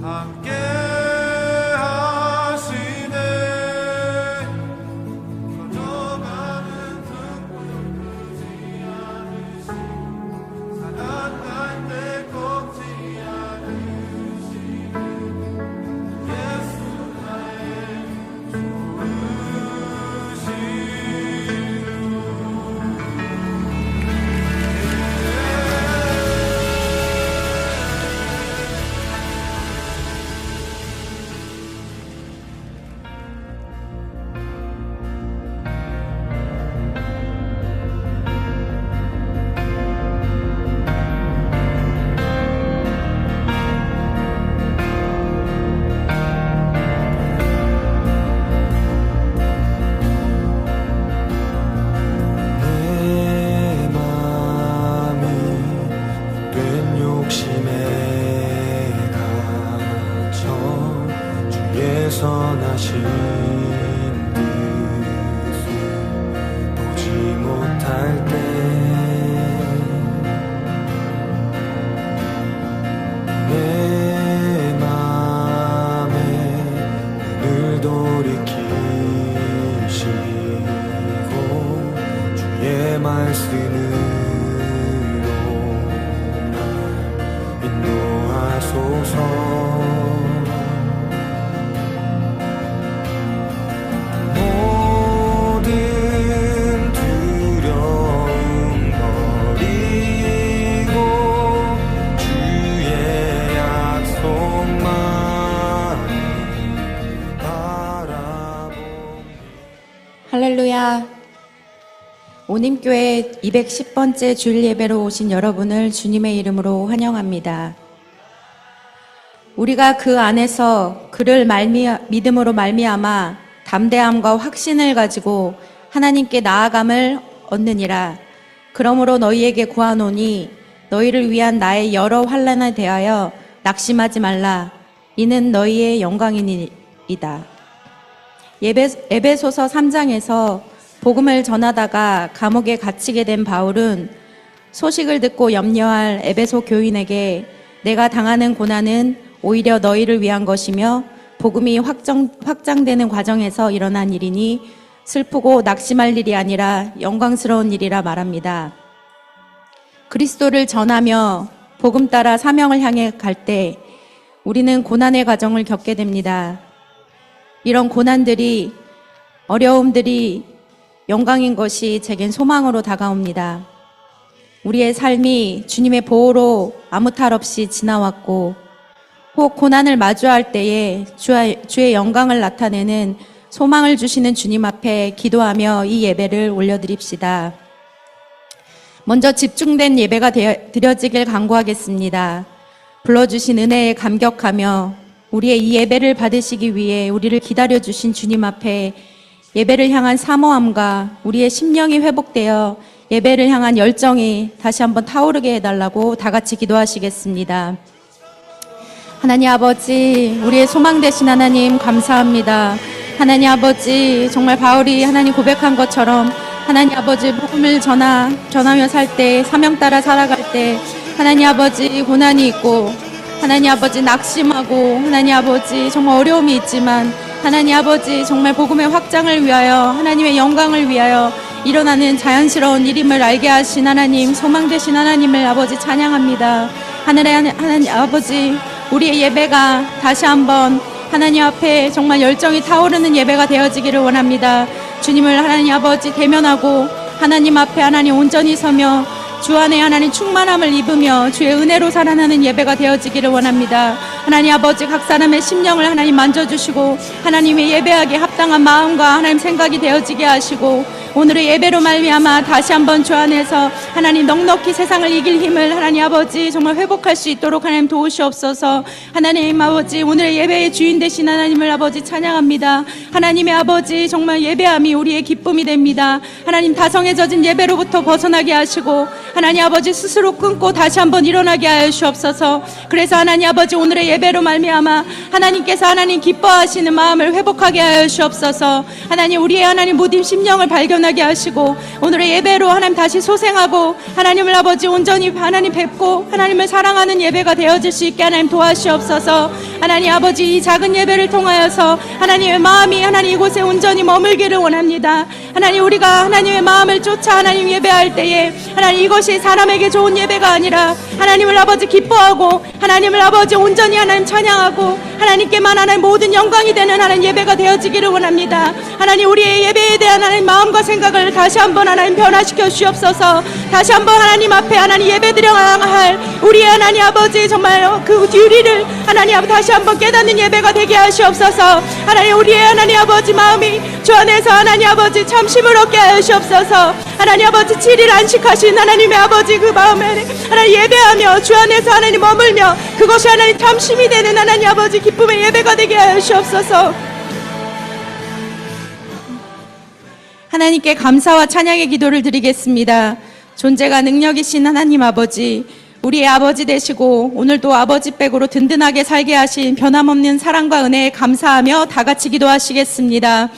함께 하시네. 꺼져가는 등불 끄지 않으시고 사랑할 때 꺾지 않으시는 예수 나의 선하신 뜻을 보지 못할 때 내 맘에 눈을 돌이키시고 주의 말씀으로 날 인도하소서. 할렐루야. 오님교회 210번째 주일 예배로 오신 여러분을 주님의 이름으로 환영합니다. 우리가 그 안에서 그를 믿음으로 말미암아 담대함과 확신을 가지고 하나님께 나아감을 얻느니라. 그러므로 너희에게 구하노니 너희를 위한 나의 여러 환난에 대하여 낙심하지 말라. 이는 너희의 영광이니이다. 에베소서 3장에서 복음을 전하다가 감옥에 갇히게 된 바울은 소식을 듣고 염려할 에베소 교인에게 내가 당하는 고난은 오히려 너희를 위한 것이며 복음이 확장되는 과정에서 일어난 일이니 슬프고 낙심할 일이 아니라 영광스러운 일이라 말합니다. 그리스도를 전하며 복음 따라 사명을 향해 갈 때 우리는 고난의 과정을 겪게 됩니다. 이런 고난들이, 어려움들이 영광인 것이 제겐 소망으로 다가옵니다. 우리의 삶이 주님의 보호로 아무 탈 없이 지나왔고 혹 고난을 마주할 때에 주의 영광을 나타내는 소망을 주시는 주님 앞에 기도하며 이 예배를 올려드립시다. 먼저 집중된 예배가 드려지길 간구하겠습니다. 불러주신 은혜에 감격하며 우리의 이 예배를 받으시기 위해 우리를 기다려주신 주님 앞에 예배를 향한 사모함과 우리의 심령이 회복되어 예배를 향한 열정이 다시 한번 타오르게 해달라고 다 같이 기도하시겠습니다. 하나님 아버지, 우리의 소망 되신 하나님 감사합니다. 하나님 아버지, 정말 바울이 하나님 고백한 것처럼 하나님 아버지 복음을 전하며 살 때, 사명 따라 살아갈 때 하나님 아버지 고난이 있고 하나님 아버지 낙심하고 하나님 아버지 정말 어려움이 있지만 하나님 아버지 정말 복음의 확장을 위하여 하나님의 영광을 위하여 일어나는 자연스러운 일임을 알게 하신 하나님, 소망 되신 하나님을 아버지 찬양합니다. 하늘의 하나님 아버지, 우리의 예배가 다시 한번 하나님 앞에 정말 열정이 타오르는 예배가 되어지기를 원합니다. 주님을 하나님 아버지 대면하고 하나님 앞에 하나님 온전히 서며 주 안에 하나님 충만함을 입으며 주의 은혜로 살아나는 예배가 되어지기를 원합니다. 하나님 아버지 각 사람의 심령을 하나님 만져주시고 하나님의 예배하기에 합당한 마음과 하나님 생각이 되어지게 하시고 오늘의 예배로 말미암아 다시 한번 주 안에서 하나님 넉넉히 세상을 이길 힘을 하나님 아버지 정말 회복할 수 있도록 하나님 도우시옵소서. 하나님 아버지 오늘의 예배의 주인 되신 하나님을 아버지 찬양합니다. 하나님의 아버지 정말 예배함이 우리의 기쁨이 됩니다. 하나님 다성에 젖은 예배로부터 벗어나게 하시고 하나님 아버지 스스로 끊고 다시 한번 일어나게 하여 주옵소서. 그래서 하나님 아버지 오늘의 예배로 말미암아 하나님께서 하나님 기뻐하시는 마음을 회복하게 하여 주옵소서. 하나님 우리의 하나님 모든 심령을 발견하게 하시고 오늘의 예배로 하나님 다시 소생하고 하나님을 아버지 온전히 하나님 뵙고 하나님을 사랑하는 예배가 되어질 수 있게 하나님 도와주옵소서. 하나님 아버지 이 작은 예배를 통하여서 하나님의 마음이 하나님 이곳에 온전히 머물기를 원합니다. 하나님 우리가 하나님의 마음을 쫓아 하나님 예배할 때에 하나님 이것이 사람에게 좋은 예배가 아니라 하나님을 아버지 기뻐하고 하나님을 아버지 온전히 하나님 찬양하고 하나님께만 하나님 모든 영광이 되는 하나님 예배가 되어지기를 원합니다. 하나님 우리의 예배에 대한 하나님 마음과 생각을 다시 한번 하나님 변화시켜 주옵소서. 다시 한번 하나님 앞에 하나님 예배드려야 할 우리의 하나님 아버지 정말 그 뒤리를 하나님 아버지 다시 한번 깨닫는 예배가 되게 하시옵소서. 하나님 우리의 하나님 아버지 마음이 주 안에서 하나님 아버지 참심을 얻게 하시옵소서. 하나님 아버지 7일 안식하신 하나님의 아버지 그 마음에 하나님 예배하며 주 안에서 하나님 머물며 그것이 하나님 참심이 되는 하나님 아버지 기쁨의 예배가 되게 하시옵소서. 하나님께 감사와 찬양의 기도를 드리겠습니다. 존재가 능력이신 하나님 아버지, 우리의 아버지 되시고 오늘도 아버지 백으로 든든하게 살게 하신 변함없는 사랑과 은혜에 감사하며 다 같이 기도하시겠습니다.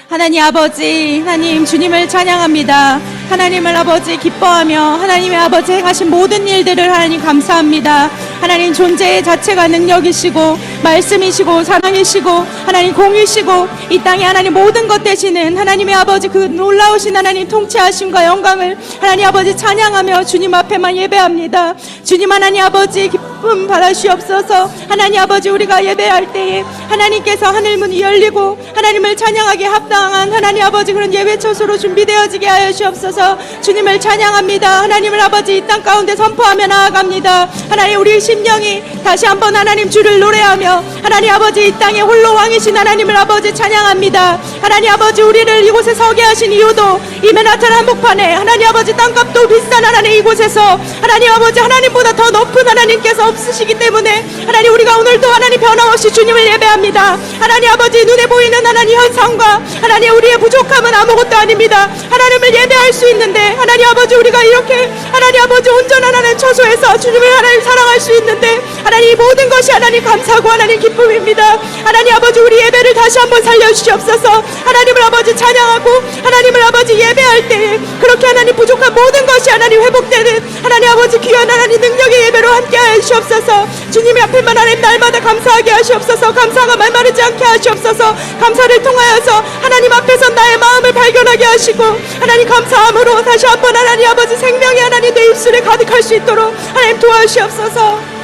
하나님 아버지, 하나님 주님을 찬양합니다. 하나님을 아버지 기뻐하며 하나님의 아버지 행하신 모든 일들을 하나님 감사합니다. 하나님 존재의 자체가 능력이시고 말씀이시고 사랑이시고 하나님 공이시고 이 땅에 하나님 모든 것 되시는 하나님의 아버지 그 놀라우신 하나님 통치하심과 영광을 하나님 아버지 찬양하며 주님 앞에만 예배합니다. 주님 하나님 아버지 기쁨 받으시옵소서. 하나님 아버지 우리가 예배할 때에 하나님께서 하늘문이 열리고 하나님을 찬양하게 합당한 하나님 아버지 그런 예배처소로 준비되어지게 하여 주옵소서. 주님을 찬양합니다. 하나님을 아버지 이 땅 가운데 선포하며 나아갑니다. 하나님 우리 심령이 다시 한번 하나님 주를 노래하며 하나님 아버지 이 땅에 홀로 왕이신 하나님을 아버지 찬양합니다. 하나님 아버지 우리를 이곳에 서게 하신 이유도 이 맨하탄 한복판에 하나님 아버지 땅값도 비싼 하나님 이곳에서 하나님 아버지 하나님보다 더 높은 하나님께서 없으시기 때문에 하나님 우리가 오늘도 하나님 변함없이 주님을 예배합니다. 하나님 아버지 눈에 보이는 하나님 현상과 하나님 우리의 부족함은 아무것도 아닙니다. 하나님을 예배할 수 있는데 하나님 아버지 우리가 이렇게 하나님 아버지 온전한 하나님 처소에서 주님을 하나님 사랑할 수 있는데 하나님 이 모든 것이 하나님 감사하고 하나님 기쁨입니다. 하나님 아버지 우리 예배를 다시 한번 살려주시옵소서. 하나님을 아버지 찬양하고 하나님을 아버지 예배할 때 그렇게 하나님 부족한 모든 것이 하나님 회복되는 하나님 아버지 귀한 하나님 능력의 예배로 함께 하시옵소서. 주님의 앞에만 하나님 날마다 감사하게 하시옵소서. 감사가 말마르지 않게 하시옵소서. 감사를 통하여서 하나님 앞에서 나의 마음을 발견하게 하시고 하나님 감사함으로 다시 한번 하나님 아버지 생명이 하나님 내 입술에 가득할 수 있도록 하나님 도와주시옵소서.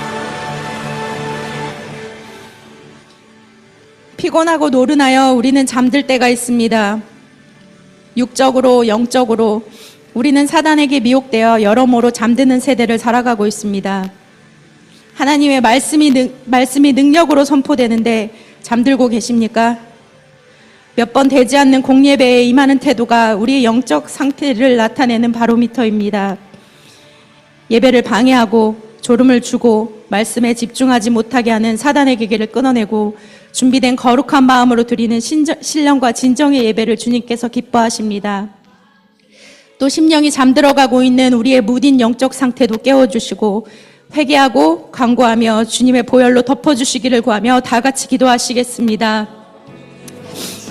피곤하고 노른하여 우리는 잠들 때가 있습니다. 육적으로 영적으로 우리는 사단에게 미혹되어 여러모로 잠드는 세대를 살아가고 있습니다. 하나님의 말씀이 능력으로 선포되는데 잠들고 계십니까? 몇 번 되지 않는 공예배에 임하는 태도가 우리의 영적 상태를 나타내는 바로미터입니다. 예배를 방해하고 졸음을 주고 말씀에 집중하지 못하게 하는 사단의 기계를 끊어내고 준비된 거룩한 마음으로 드리는 신령과 진정의 예배를 주님께서 기뻐하십니다. 또 심령이 잠들어가고 있는 우리의 무딘 영적 상태도 깨워주시고 회개하고 간구하며 주님의 보혈로 덮어주시기를 구하며 다 같이 기도하시겠습니다.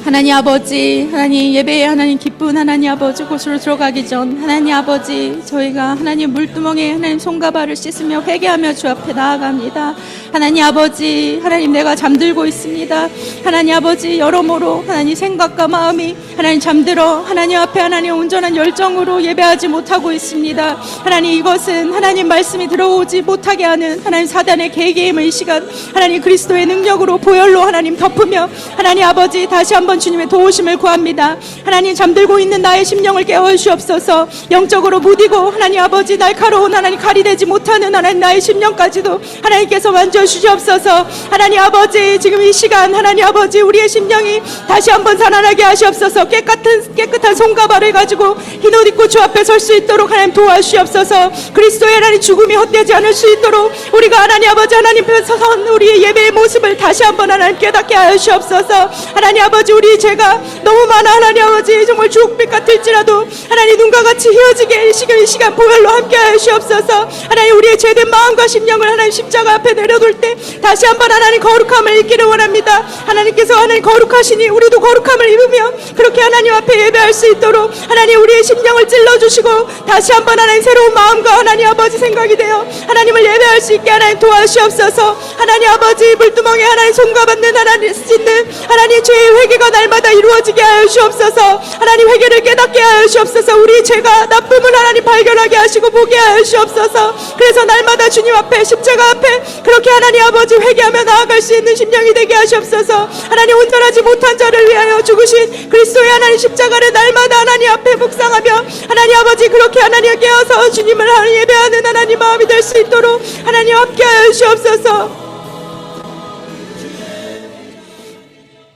하나님 아버지, 하나님 예배에 하나님 기쁜 하나님 아버지 곳으로 들어가기 전 하나님 아버지 저희가 하나님 물두멍에 하나님 손과 발을 씻으며 회개하며 주 앞에 나아갑니다. 하나님 아버지, 하나님 내가 잠들고 있습니다. 하나님 아버지 여러모로 하나님 생각과 마음이 하나님 잠들어 하나님 앞에 하나님 온전한 열정으로 예배하지 못하고 있습니다. 하나님 이것은 하나님 말씀이 들어오지 못하게 하는 하나님 사단의 계계임을 이 시간 하나님 그리스도의 능력으로 보혈로 하나님 덮으며 하나님 아버지 다시 한번 주님의 도우심을 구합니다. 하나님 잠들고 있는 나의 심령을 깨워주시옵소서. 영적으로 무디고 하나님 아버지 날카로운 하나님 칼이 되지 못하는 하나님 나의 심령까지도 하나님께서 만져주시옵소서. 하나님 아버지 지금 이 시간 하나님 아버지 우리의 심령이 다시 한번 살아나게 하시옵소서. 깨끗한 손과 발을 가지고 흰 옷 입고 주 앞에 설 수 있도록 하나님 도와주시옵소서. 그리스도의 하나님 죽음이 헛되지 않을 수 있도록 우리가 하나님 아버지 하나님 앞에 서선 우리의 예배의 모습을 다시 한번 하나님 깨닫게 하여 주시옵소서. 하나님 아버지 우리 죄가 너무 많아 하나님 아버지 정말 주옥빛 같을지라도 하나님 눈과 같이 휘어지게 이 시간 보혈로 함께하여 주옵소서. 하나님 우리의 죄된 마음과 심령을 하나님 십자가 앞에 내려둘 때 다시 한번 하나님 거룩함을 입기를 원합니다. 하나님께서 하나님 거룩하시니 우리도 거룩함을 입으며 그렇게 하나님 앞에 예배할 수 있도록 하나님 우리의 심령을 찔러주시고 다시 한번 하나님 새로운 마음과 하나님 아버지 생각이 되어 하나님을 예배할 수 있게 하나님 도와주시옵소서. 하나님 아버지 물두멍에 하나님 손가받는 하나님 씻는 하나님 죄의 회개가 날마다 이루어지게 하여 주옵소서. 하나님 회개를 깨닫게 하여 주옵소서. 우리 죄가 나쁨을 하나님 발견하게 하시고 보게 하여 주옵소서. 그래서 날마다 주님 앞에 십자가 앞에 그렇게 하나님 아버지 회개하며 나아갈 수 있는 심령이 되게 하시옵소서. 하나님 온전하지 못한 자를 위하여 죽으신 그리스도의 하나님 십자가를 날마다 하나님 앞에 묵상하며 하나님 아버지 그렇게 하나님 깨어서 주님을 하나님 예배하는 하나님 마음이 될 수 있도록 하나님 함께하여 주옵소서.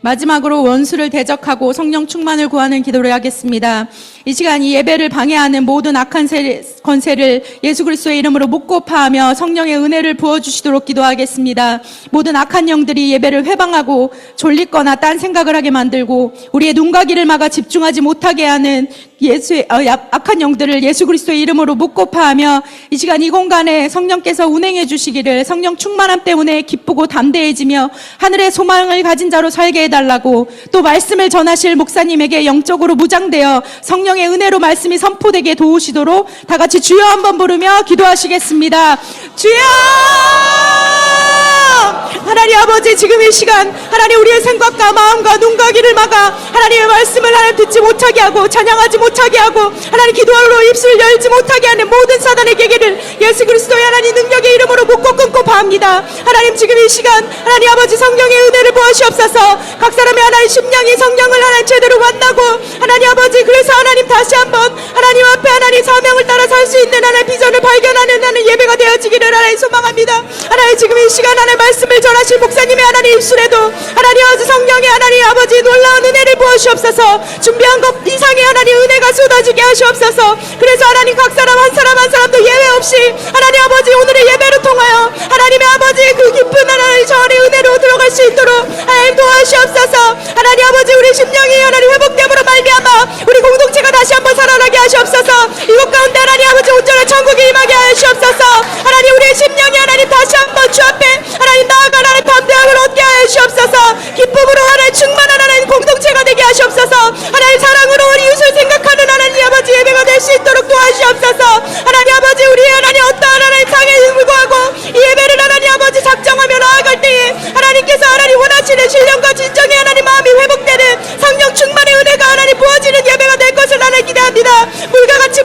마지막으로 원수를 대적하고 성령 충만을 구하는 기도를 하겠습니다. 이 시간 이 예배를 방해하는 모든 악한 권세를 예수 그리스도의 이름으로 묶고 파하며 성령의 은혜를 부어주시도록 기도하겠습니다. 모든 악한 영들이 예배를 회방하고 졸리거나 딴 생각을 하게 만들고 우리의 눈과 귀를 막아 집중하지 못하게 하는 악한 영들을 예수 그리스도의 이름으로 묶고 파하며 이 시간 이 공간에 성령께서 운행해 주시기를 성령 충만함 때문에 기쁘고 담대해지며 하늘의 소망을 가진 자로 살게 해달라고 또 말씀을 전하실 목사님에게 영적으로 무장되어 성령의 은혜로 말씀이 선포되게 도우시도록 다 같이 주여 한번 부르며 기도하시겠습니다. 주여! 하나님 아버지 지금 이 시간 하나님 우리의 생각과 마음과 눈과 귀를 막아 하나님의 말씀을 하나님 듣지 못하게 하고 찬양하지 못하게 하고 하나님 기도로 입술을 열지 못하게 하는 모든 사단의 계계를 예수 그리스도의 하나님 능력의 이름으로 묶고 끊고 파합니다. 하나님 지금 이 시간 하나님 아버지 성령의 은혜를 부으시옵소서. 각 사람의 하나님 심령이 성령을 하나님 제대로 만나고 하나님 아버지 그래서 하나님 다시 한번 하나님 앞에 하나님 사명을 따라 살 수 있는 하나님 비전을 발견하는 하나님 예배가 되어지기를 하나님 소망합니다. 하나님 지금 이 시간 하나님 말씀을 전하실 목사님의 하나님 입술에도 하나님 아버지 성령의 하나님 아버지 놀라운 은혜를 부으시옵소서. 준비한 것 이상의 하나님 은혜가 쏟아지게 하시옵소서. 그래서 하나님 각 사람 한 사람 한 사람도 예외 없이 하나님 아버지 오늘의 예배를 통하여 하나님의 아버지 그 깊은 하나님 저 안의 은혜로 들어갈 수 있도록 하나님 도와주시옵소서. 하나님 아버지 우리 심령이 하나님 회복됨으로 말미암아 우리 공동체가 다시 한번 살아나게 하시옵소서. 이곳 가운데 하나님 아버지 온전한 천국이 임하게 하시옵소서. 하나님 우리의 심령이 하나님 다시 한번 주 앞에 하나님 나아가 하나님 담대함을 얻게 하여 주옵소서. 기쁨으로 하나님 충만한 하나님 공동체가 되게 하시옵소서. 하나님 사랑으로 우리 이웃을 생각하는 하나님 아버지 예배가 될 수 있도록 도와주시옵소서. 하나님 아버지 우리의 하나님 어떠한 하나님 상해에 불구하고 이 예배를 하나님 아버지 작정하며 나아갈 때에 하나님께서 하나님 원하시는 신령과 진정의 하나님 마음이 회복되는 성령 충만의 은혜가 하나님 부어지는 예배가 될 것을 하나님 기대합니다. 물과 같이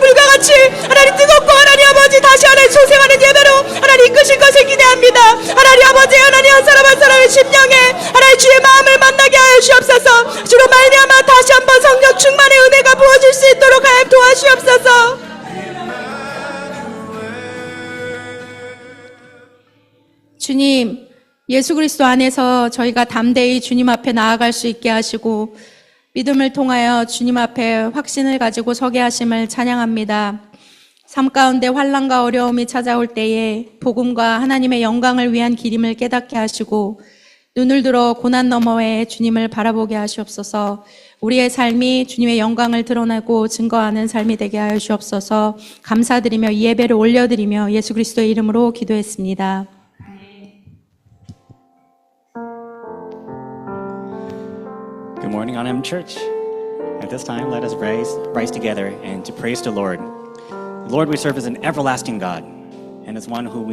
하나님 뜨겁고 하나님 아버지 다시 하나님 소생하는 예배로 하나님 이끄실 것을 기대합니다. 하나님 아버지 하나님 한 사람 한 사람의 심령에 하나님 주의 마음을 만나게 하여 주옵소서. 주로 말미암아 다시 한번 성령 충만의 은혜가 부어질 수 있도록 하여 도와주옵소서. 주님, 예수 그리스도 안에서 저희가 담대히 주님 앞에 나아갈 수 있게 하시고 믿음을 통하여 주님 앞에 확신을 가지고 서게 하심을 찬양합니다. 삶 가운데 환난과 어려움이 찾아올 때에 복음과 하나님의 영광을 위한 길임을 깨닫게 하시고 눈을 들어 고난 너머에 주님을 바라보게 하시옵소서. 우리의 삶이 주님의 영광을 드러내고 증거하는 삶이 되게 하여 주옵소서. 감사드리며 이 예배를 올려드리며 예수 그리스도의 이름으로 기도했습니다. Good morning, Anam Church. At this time, let us rise together and to praise the Lord. The Lord we serve is an everlasting God, and is one who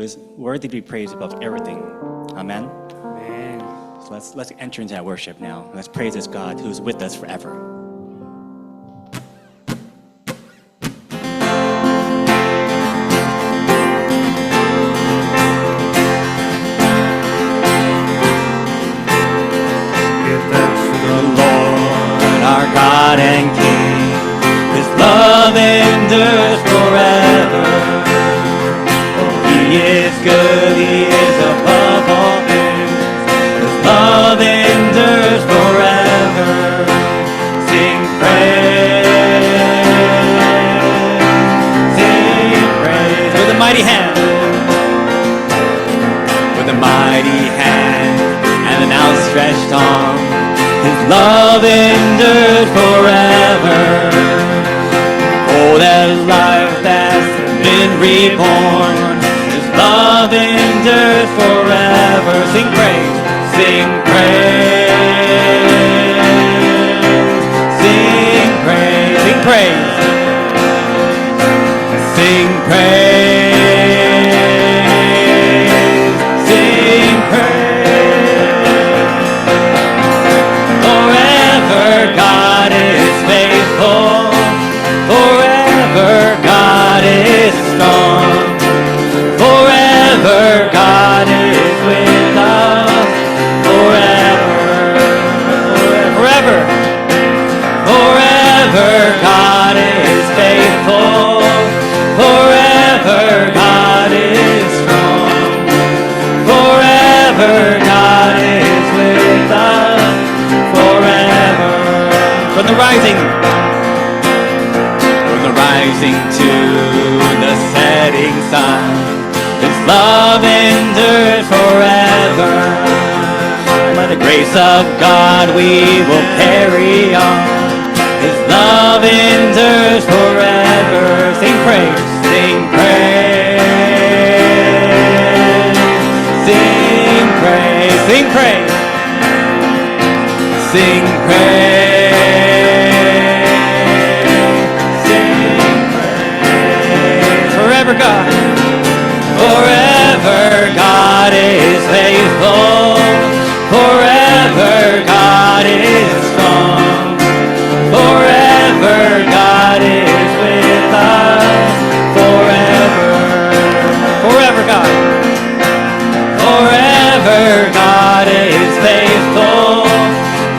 is worthy to be praised above everything. Amen. Amen. So let's enter into that worship now. Let's praise this God who is with us forever. God and King, His love endures forever. Oh, He is good, He is above all things. His love endures forever. Sing praise with a mighty hand, with a mighty hand and an outstretched arm. His love endures forever. Oh, that life that's been reborn. His love endures forever. Sing praise, sing praise, sing praise, sing praise, sing praise, sing praise. Forever God is faithful. Forever God is strong. Forever God is with us. Forever, forever, forever God is faithful. Forever God is strong. Forever God is with us. Forever. From the rising to the setting sun, His love endures forever. By the grace of God we will carry on. His love endures forever. Sing praise, sing praise, sing praise, sing praise, sing praise. Forever God, forever God is faithful. Forever God is strong. Forever God is with us. Forever, forever God. Forever God is faithful.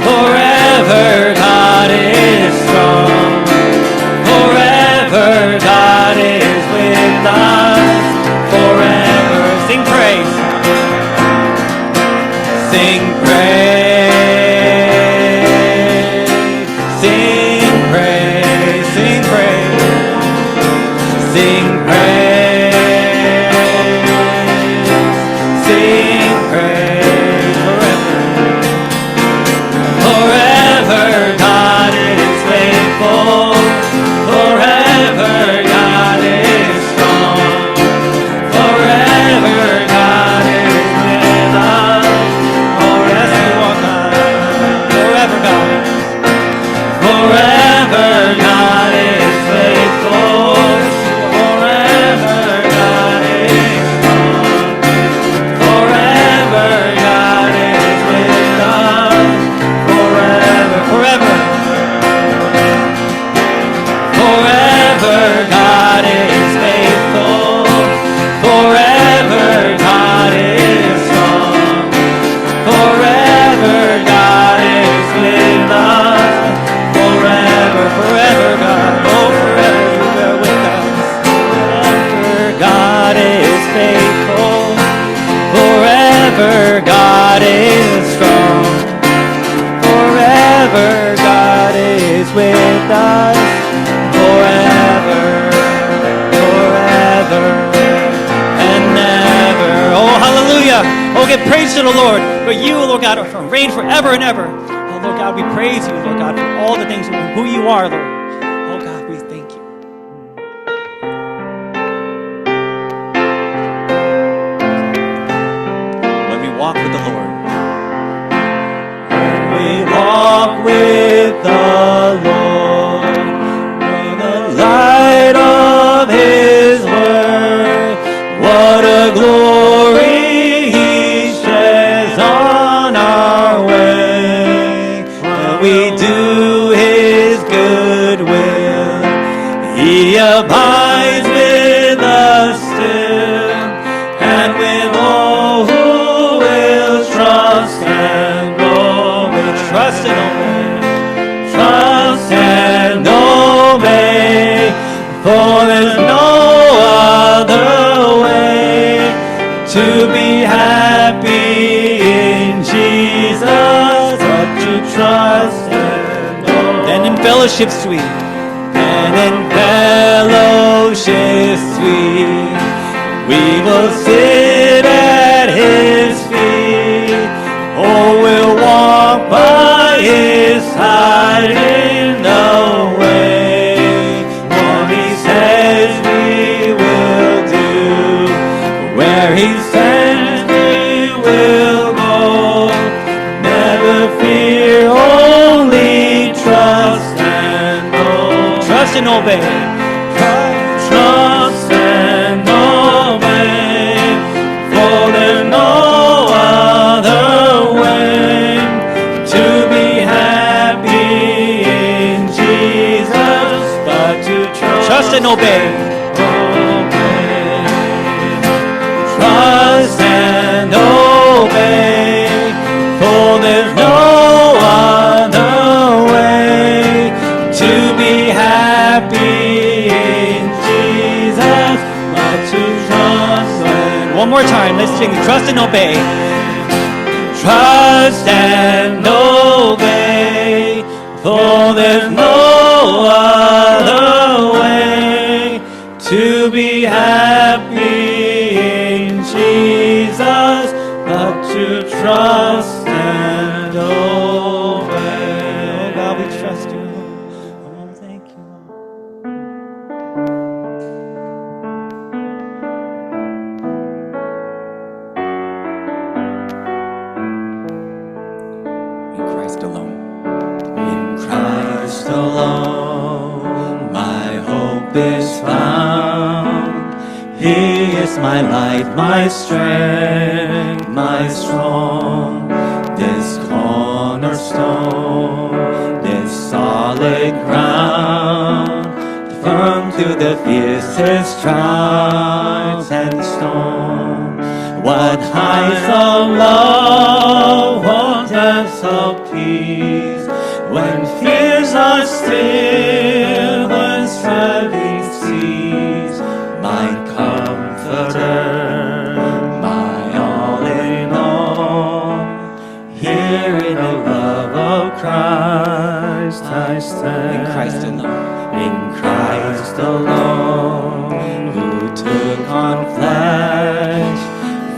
Forever God is strong. Forever God is with us. Forever. Sing praise. Sing praise. Sing praise. Sing praise. Sing praise. Sing praise. Forever. Forever God is faithful. Forever God is strong. Forever God is with us. Forever God. Forever God. Forever God is faithful. Forever God is strong. Forever God is with us. Forever, forever. Forever God is faithful. Forever God is strong. Forever God is with us. Forever, forever God. Oh, forever you are with us. Forever God is faithful. Forever God is strong. Forever God is with us. Forever, forever, and never. Oh, hallelujah. Oh, give praise to the Lord. For you, Lord God, reign forever and ever. Oh, Lord God, we praise you, Lord God, for all the things, who you are, Lord. Oh, God, we thank you. When we walk with the Lord. When we walk with the Lord, in the light of His word, what a glory He sheds on our way. When we do His good will, He abides with us still, and with all who will trust and obey. Trust and obey. Trust and obey, for there's no other way to be happy in Jesus but to trust and obey. And in fellowship sweet, and in fellowship sweet, we will sit at His feet. Oh, we'll walk by His and obey. Trust and obey, for there's no other way to be happy in Jesus but to Trust and obey. Trust and obey, for there's no other way to be happy in Jesus but to trust and One more time, let's sing. Trust and obey. Trust and obey, for there's no other way to be happy in Jesus but to trust and obey. Oh God, we trust you. Oh, thank you. In Christ alone. In Christ alone, my hope is found. He is my light, my strength, my strong. This cornerstone, this solid ground, firm to the fiercest trials and storm. What heights of love, what depths of peace, when fears are still, when striving cease. My comforter, my all in all, here in the love of Christ I stand. In Christ alone. In Christ alone, who took on flesh,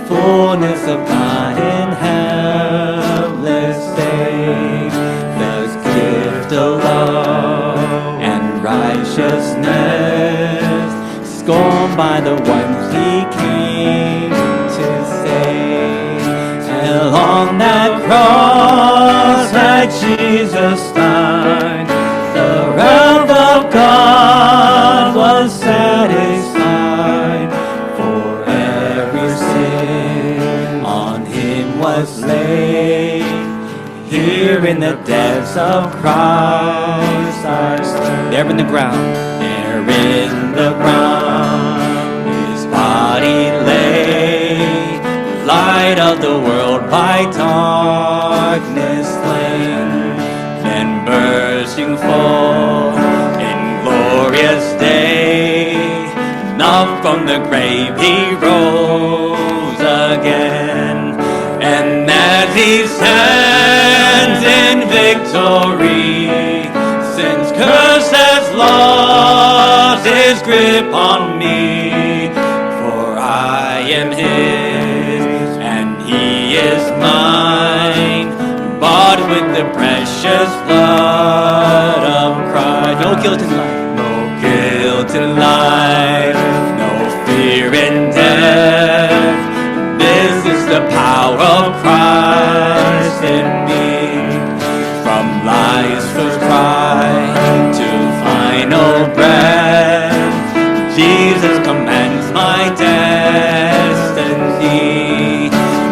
fullness of God in helpless faith, the gift of love and righteousness, scorned by the ones he came to save. And on that cross that Jesus died, the wrath of God was satisfied. For every sin on him was laid. Here in the depths of Christ I stand. There in the ground. There in the ground, his body lay, light of the world by darkness slain, then bursting forth in glorious day, not from the grave he rose again, and as he stands in victory, sin's curse has lost his grip on me, for I am his and he is mine, bought with the precious blood of Christ. No guilt in life. No guilt in life, no fear in death. This is the power of Christ in me, from life's first cry to final breath. Jesus commands my destiny.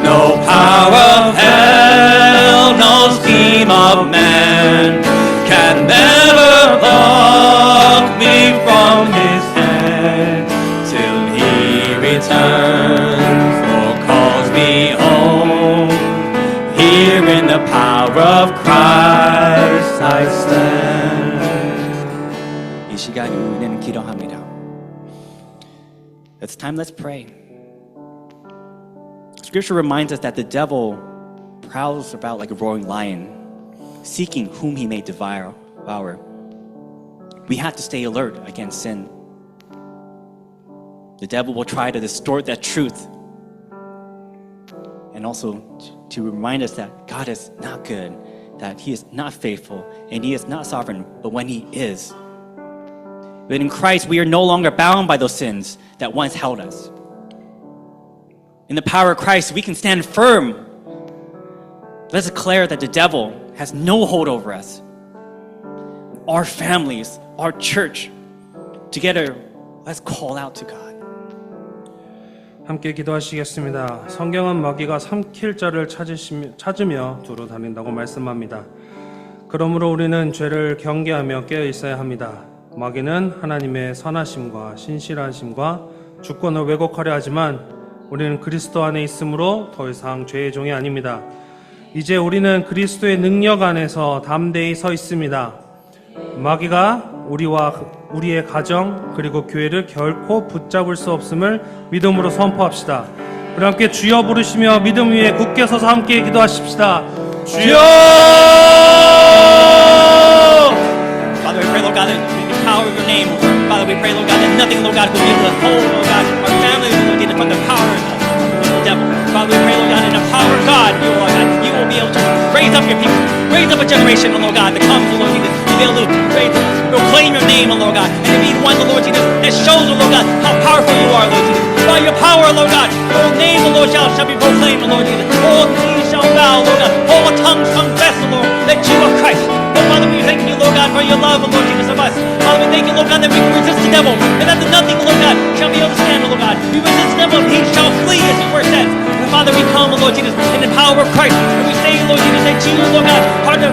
No power of hell, no scheme of man can ever pluck me from his hand till he returns or calls me home. Here in the power of Christ I stand. 이 시간이 우리는 기도합니다. It's time, let's pray. Scripture reminds us that the devil prowls about like a roaring lion, seeking whom he may devour. We have to stay alert against sin. The devil will try to distort that truth and also to remind us that God is not good, that he is not faithful, and he is not sovereign, but when he is. But in Christ, we are no longer bound by those sins that once held us. In the power of Christ, we can stand firm. Let's declare that the devil has no hold over us. Our families, our church, together, let's call out to God. 함께 기도하시겠습니다. 성경은 마귀가 삼킬 자를 찾으며 두루 다닌다고 말씀합니다. 그러므로 우리는 죄를 경계하며 깨어 있어야 합니다. 마귀는 하나님의 선하심과 신실하심과 주권을 왜곡하려 하지만 우리는 그리스도 안에 있으므로 더 이상 죄의 종이 아닙니다. 이제 우리는 그리스도의 능력 안에서 담대히 서 있습니다. 마귀가 우리와 우리의 가정 그리고 교회를 결코 붙잡을 수 없음을 믿음으로 선포합시다. 우리 함께 주여 부르시며 믿음 위에 굳게 서서 함께 기도하십시다. 주여! Father, we pray, Lord God, that in the power of your name, Father, we pray, Lord God, that nothing, Lord God, will be able to hold, Lord God, our families, Lord God, from the power of the devil. Father, we pray, Lord God, in the power of God, you, Lord God, you will be able to raise up your people, raise up a generation, Lord God, that comes, Lord Jesus, to be able to raise up, proclaim your name, Lord God, and to be the one, Lord Jesus, that shows, Lord God, how powerful you are, Lord Jesus. By your power, Lord God, your name, Lord, shall be proclaimed, Lord Jesus. All knees shall bow, Lord God, all tongues confess, Lord, that you are Christ. Oh, Father, we thank you, Lord God, for your love, Lord Jesus, of us. Father, we thank you, Lord God, that we can resist the devil, and that nothing, Lord God, shall be able to stand, Lord God. We resist the devil, and he shall flee, as your word says. And Father, we come, Lord Jesus, in the power of Christ, and we say, Lord Jesus, that you, Lord God, are the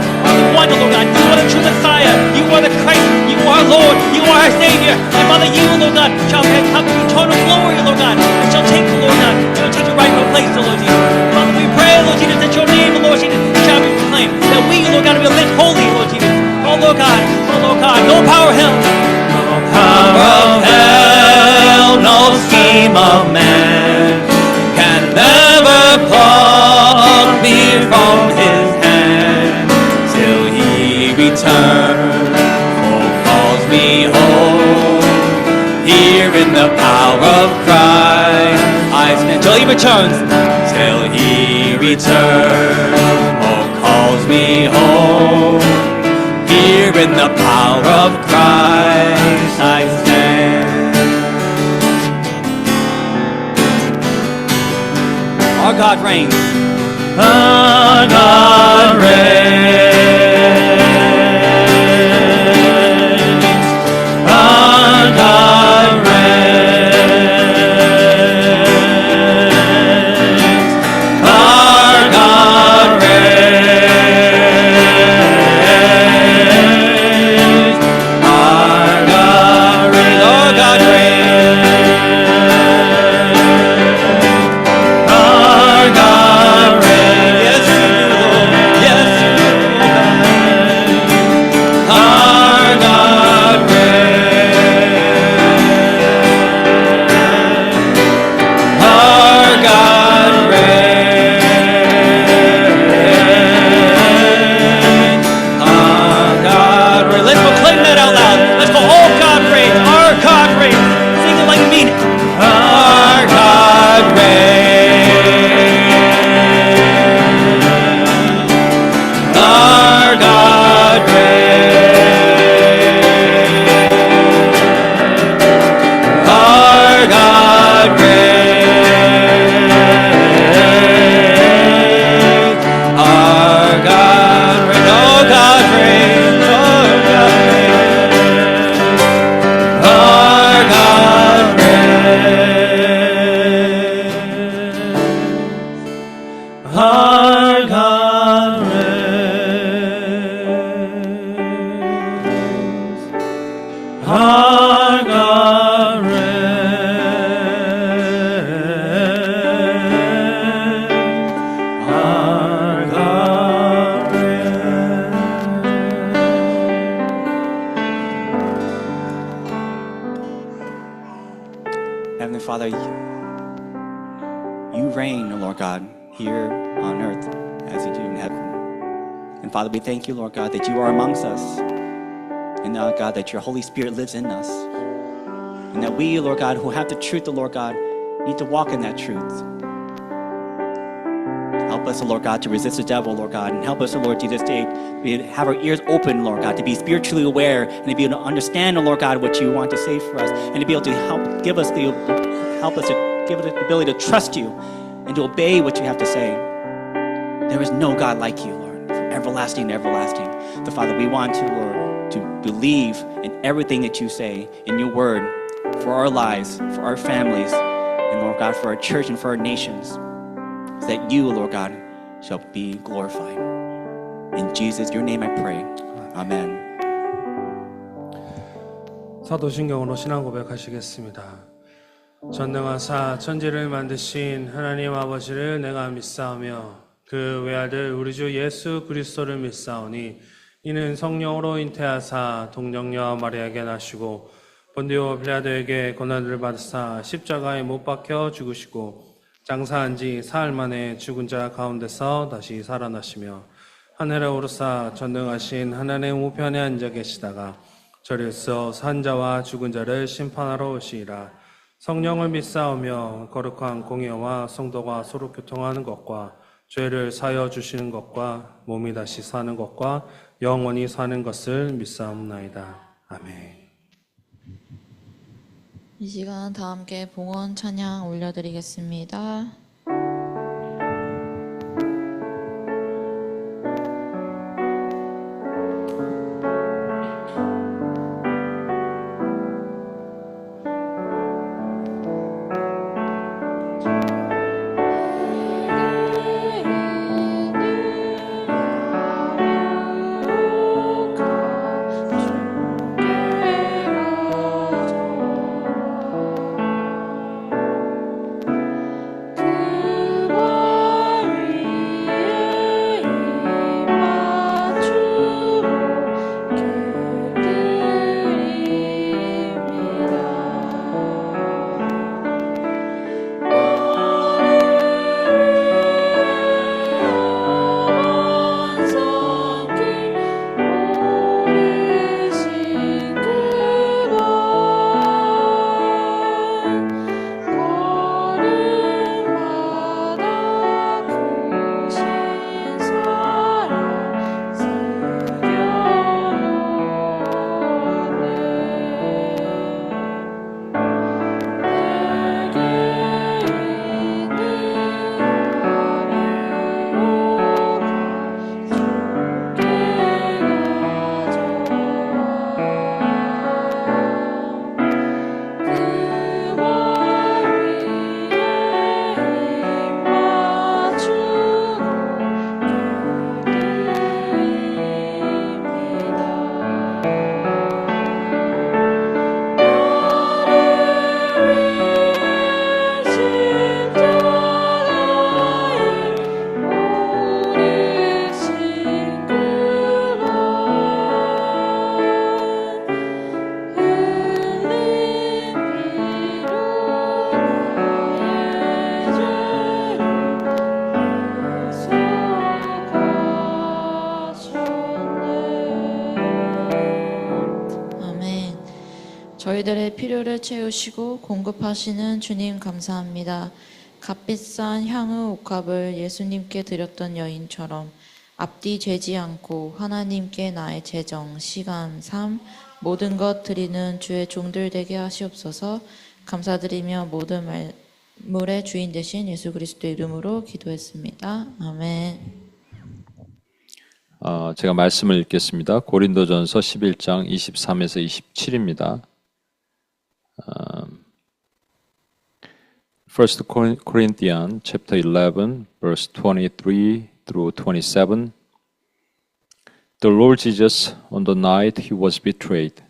one, Lord God. You are the true Messiah. You are the Christ. You are Lord. You are our Savior. And Father, you, Lord God, shall have eternal glory, Lord God, and shall take, Lord God, shall take your rightful place, Lord Jesus. Father, we pray, Lord Jesus, that your name, Lord Jesus, shall be proclaimed. That we, Lord God, will live holy, Lord Jesus. Oh, Lord God, no power of hell. No power of hell, no scheme of man can ever pluck me from his hand till he returns or calls me home. Here in the power of Christ I stand till he returns, or calls me home. Here in the power of Christ I stand. Our God reigns. Our God reigns. Our God reigns. Our God reigns. Our God reigns. Our God reigns. Our God reigns. Yes, Lord. Yes, Lord. Our God reigns. Our God reigns. Our God reigns. Let's proclaim that out loud. Let's go, oh God reigns. Our God reigns. Sing it like you mean it. Our God reigns. Our God reigns. Our God reigns. Our God reigns. Oh, God reigns. Our God reigns. Our God reigns. Our God reigns. Our God reigns. Heavenly Father, you reign, O Lord God, here on earth as you do in heaven. And Father, we thank you, Lord God, that you are amongst us. And now, God, that your Holy Spirit lives in us. And that we, Lord God, who have the truth, O Lord God, need to walk in that truth. Help us, O Lord God, to resist the devil, Lord God, and help us, O Lord Jesus, to have our ears open, Lord God, to be spiritually aware and to be able to understand, O Lord God, what you want to say for us, and to be able to give us the ability to trust you and to obey what you have to say. There is no God like you, Lord, from everlasting to everlasting. So, Father, we want to, Lord, to believe in everything that you say in your word for our lives, for our families, and Lord God, for our church and for our nations, so that you, Lord God, shall be glorified. In Jesus, your name I pray. Amen. 사도신경으로 신앙 고백하시겠습니다. 전능하사 천지를 만드신 하나님 아버지를 내가 믿사오며 그 외아들 우리 주 예수 그리스도를 믿사오니 이는 성령으로 잉태하사 동정녀 마리아에게 나시고 본디오 빌라도에게 고난을 받으사 십자가에 못 박혀 죽으시고 장사한 지 사흘 만에 죽은 자 가운데서 다시 살아나시며 하늘에 오르사 전능하신 하나님 우편에 앉아 계시다가 저리서 산 자와 죽은 자를 심판하러 오시리라. 성령을 믿사오며 거룩한 공예와 성도가 서로 교통하는 것과 죄를 사여 주시는 것과 몸이 다시 사는 것과 영원히 사는 것을 믿사옵나이다. 아멘. 이 시간 다 함께 봉헌 찬양 올려드리겠습니다. 저희들의 필요를 채우시고 공급하시는 주님 감사합니다. 값비싼 향후 옥합을 예수님께 드렸던 여인처럼 앞뒤 재지 않고 하나님께 나의 재정, 시간, 삶, 모든 것 드리는 주의 종들 되게 하시옵소서. 감사드리며 모든 만물의 주인 되신 예수 그리스도의 이름으로 기도했습니다. 아멘. 제가 말씀을 읽겠습니다. 고린도전서 11장 23에서 27입니다. First Corinthians chapter 11 verse 23 through 27. The Lord Jesus, on the night he was betrayed,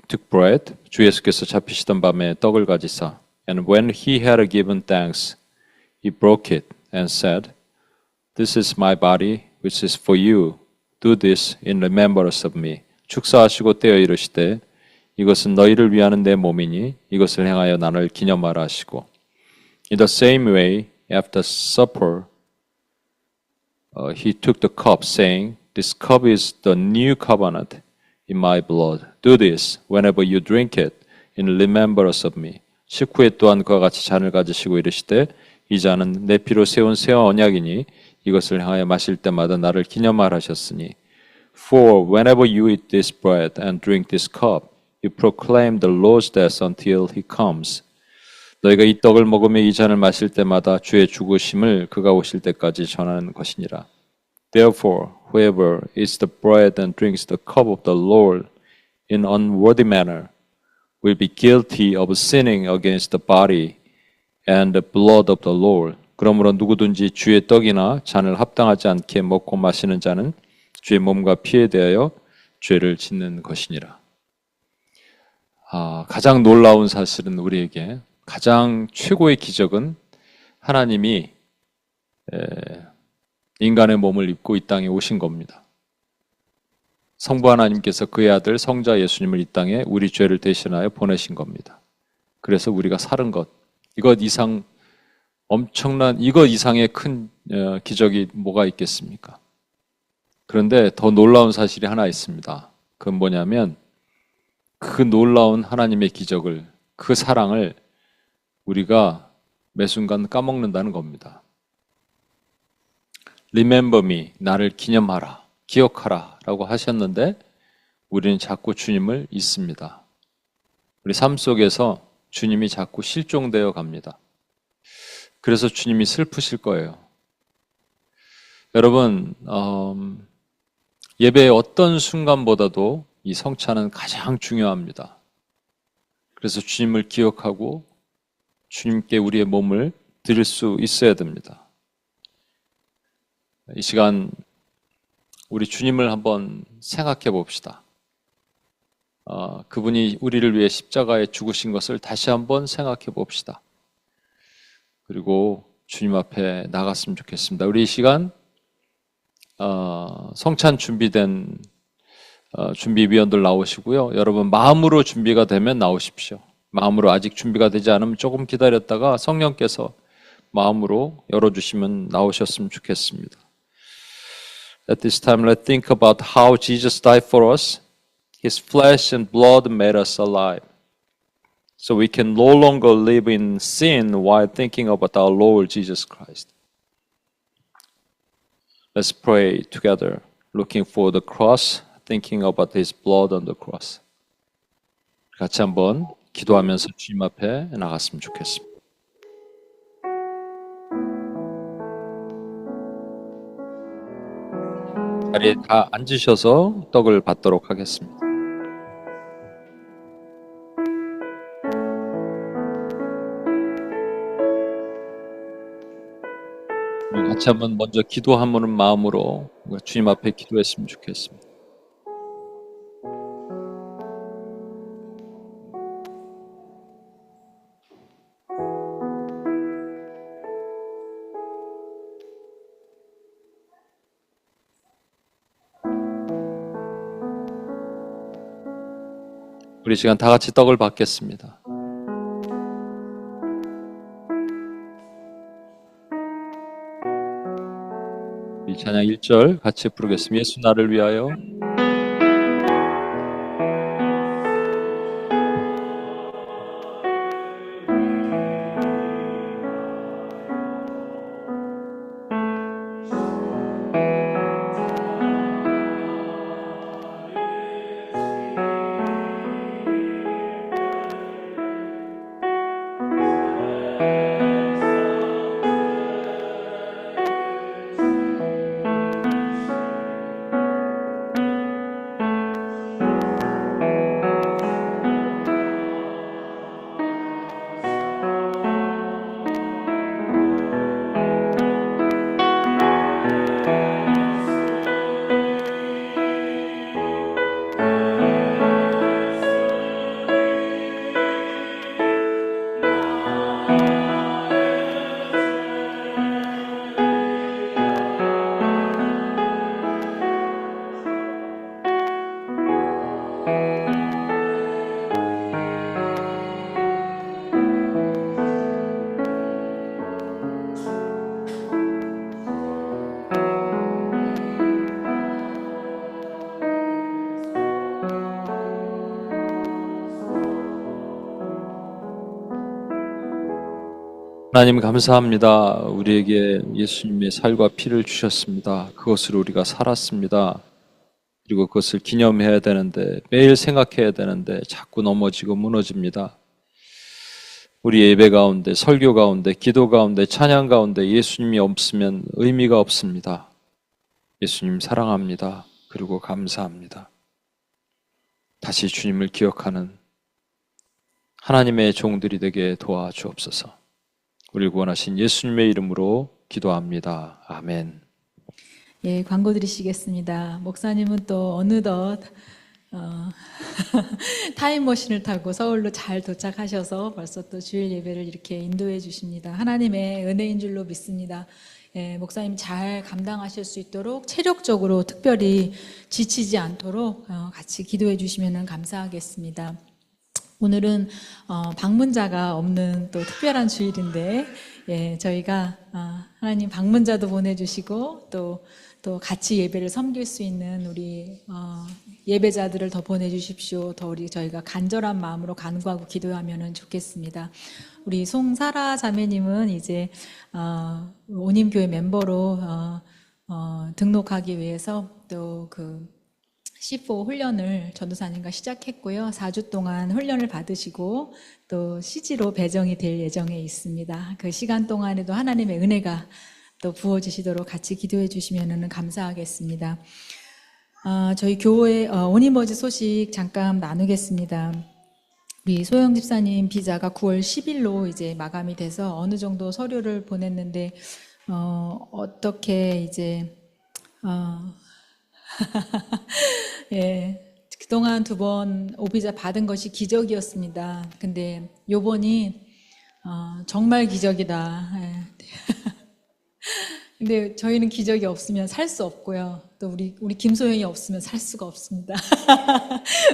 took bread. 주 예수께서 잡히시던 밤에 떡을 가지사, and when he had given thanks, he broke it and said, This is my body, which is for you. Do this in remembrance of me. 축사하시고 떼어 이르시되, 이것은 너희를 위하는 내 몸이니 이것을 행하여 나를 기념하라 하시고. In the same way, after supper, he took the cup, saying, This cup is the new covenant in my blood. Do this whenever you drink it in remembrance of me. 식후에 또한 그와 같이 잔을 가지시고 이르시되, 이 잔은 내 피로 세운 새 언약이니 이것을 향하여 마실 때마다 나를 기념하라 하셨으니. For whenever you eat this bread and drink this cup, you proclaim the Lord's death until he comes. 너희가 이 떡을 먹으며 이 잔을 마실 때마다 주의 죽으심을 그가 오실 때까지 전하는 것이니라. Therefore, whoever eats the bread and drinks the cup of the Lord in unworthy manner will be guilty of sinning against the body and the blood of the Lord. 그러므로 누구든지 주의 떡이나 잔을 합당하지 않게 먹고 마시는 자는 주의 몸과 피에 대하여 죄를 짓는 것이니라. 가장 놀라운 사실은 우리에게 가장 최고의 기적은 하나님이 인간의 몸을 입고 이 땅에 오신 겁니다. 성부 하나님께서 그의 아들 성자 예수님을 이 땅에 우리 죄를 대신하여 보내신 겁니다. 그래서 우리가 살은 것, 이것 이상의 큰 기적이 뭐가 있겠습니까? 그런데 더 놀라운 사실이 하나 있습니다. 그건 뭐냐면 그 놀라운 하나님의 기적을, 그 사랑을 우리가 매 순간 까먹는다는 겁니다. Remember me, 나를 기념하라, 기억하라 라고 하셨는데 우리는 자꾸 주님을 잊습니다. 우리 삶 속에서 주님이 자꾸 실종되어 갑니다. 그래서 주님이 슬프실 거예요. 여러분, 예배의 어떤 순간보다도 이 성찬은 가장 중요합니다. 그래서 주님을 기억하고 주님께 우리의 몸을 드릴 수 있어야 됩니다. 이 시간 우리 주님을 한번 생각해 봅시다. 그분이 우리를 위해 십자가에 죽으신 것을 다시 한번 생각해 봅시다. 그리고 주님 앞에 나갔으면 좋겠습니다. 우리 이 시간 성찬 준비된 준비위원들 나오시고요. 여러분 마음으로 준비가 되면 나오십시오. 마음으로 아직 준비가 되지 않으면 조금 기다렸다가 성령께서 마음으로 열어주시면 나오셨으면 좋겠습니다. At this time, let's think about how Jesus died for us. His flesh and blood made us alive. So we can no longer live in sin while thinking about our Lord Jesus Christ. Let's pray together, looking for the cross, thinking about His blood on the cross. 같이 한번 기도하면서 주님 앞에 나갔으면 좋겠습니다. 자리에 다 앉으셔서 떡을 받도록 하겠습니다. 우리 같이 한번 먼저 기도하는 마음으로 주님 앞에 기도했으면 좋겠습니다. 우리 시간 다 같이 떡을 받겠습니다. 우리 찬양 1절 같이 부르겠습니다. 예수 나를 위하여. 하나님 감사합니다. 우리에게 예수님의 살과 피를 주셨습니다. 그것으로 우리가 살았습니다. 그리고 그것을 기념해야 되는데 매일 생각해야 되는데 자꾸 넘어지고 무너집니다. 우리 예배 가운데, 설교 가운데, 기도 가운데, 찬양 가운데 예수님이 없으면 의미가 없습니다. 예수님 사랑합니다. 그리고 감사합니다. 다시 주님을 기억하는 하나님의 종들이 되게 도와주옵소서. 우리를 구원하신 예수님의 이름으로 기도합니다. 아멘. 예, 광고 드리시겠습니다. 목사님은 또 어느덧 타임머신을 타고 서울로 잘 도착하셔서 벌써 또 주일 예배를 이렇게 인도해 주십니다. 하나님의 은혜인 줄로 믿습니다. 예, 목사님 잘 감당하실 수 있도록 체력적으로 특별히 지치지 않도록 같이 기도해 주시면 감사하겠습니다. 오늘은 방문자가 없는 또 특별한 주일인데, 예, 저희가 하나님 방문자도 보내주시고 또 같이 예배를 섬길 수 있는 우리 예배자들을 더 보내주십시오. 더 저희가 간절한 마음으로 간구하고 기도하면 좋겠습니다. 우리 송사라 자매님은 이제 온임교회 멤버로 등록하기 위해서 또 C4 훈련을 전도사님과 시작했고요. 4주 동안 훈련을 받으시고 또 CG로 배정이 될 예정에 있습니다. 그 시간 동안에도 하나님의 은혜가 또 부어지시도록 같이 기도해 주시면 감사하겠습니다. 저희 교회 온이머지 소식 잠깐 나누겠습니다. 우리 소영 집사님 비자가 9월 10일로 이제 마감이 돼서 어느 정도 서류를 보냈는데 어떻게 이제 예, 그동안 2번 오비자 받은 것이 기적이었습니다. 근데 요번이 정말 기적이다. 예. 근데 저희는 기적이 없으면 살 수 없고요. 또 우리 김소영이 없으면 살 수가 없습니다.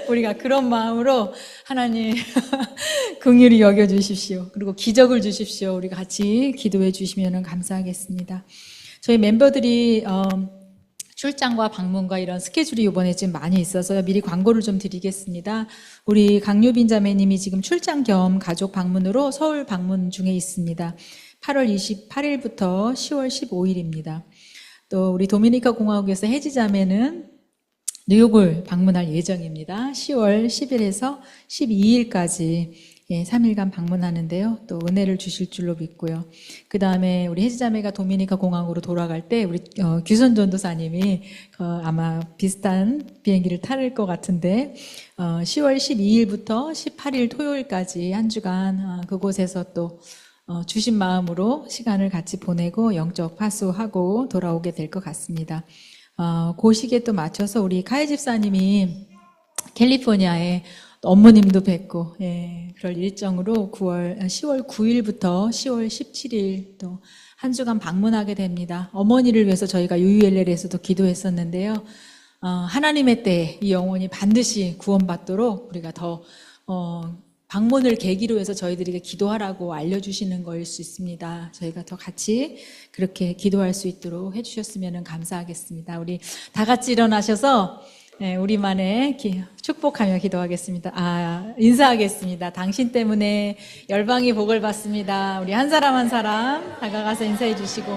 우리가 그런 마음으로 하나님 긍휼히 여겨 주십시오. 그리고 기적을 주십시오. 우리가 같이 기도해 주시면 감사하겠습니다. 저희 멤버들이 출장과 방문과 이런 스케줄이 이번에 좀 많이 있어서 미리 광고를 좀 드리겠습니다. 우리 강유빈 자매님이 지금 출장 겸 가족 방문으로 서울 방문 중에 있습니다. 8월 28일부터 10월 15일입니다. 또 우리 도미니카 공화국에서 혜지 자매는 뉴욕을 방문할 예정입니다. 10월 10일에서 12일까지 3일간 방문하는데요. 또 은혜를 주실 줄로 믿고요. 그 다음에 우리 혜지 자매가 도미니카 공화국으로 돌아갈 때 우리 규선 전도사님이 아마 비슷한 비행기를 탈 것 같은데 10월 12일부터 18일 토요일까지 한 주간 그곳에서 또 주신 마음으로 시간을 같이 보내고 영적 파수하고 돌아오게 될 것 같습니다. 그 시기에 또 맞춰서 우리 카이 집사님이 캘리포니아에 어머님도 뵙고, 예, 그럴 일정으로 10월 9일부터 10월 17일 또 한 주간 방문하게 됩니다. 어머니를 위해서 저희가 UULL에서도 기도했었는데요. 하나님의 때에 이 영혼이 반드시 구원받도록 우리가 더 방문을 계기로 해서 저희들에게 기도하라고 알려주시는 거일 수 있습니다. 저희가 더 같이 그렇게 기도할 수 있도록 해주셨으면 감사하겠습니다. 우리 다 같이 일어나셔서 우리만의 축복하며 기도하겠습니다. 인사하겠습니다. 당신 때문에 열방이 복을 받습니다. 우리 한 사람 한 사람 다가가서 인사해 주시고,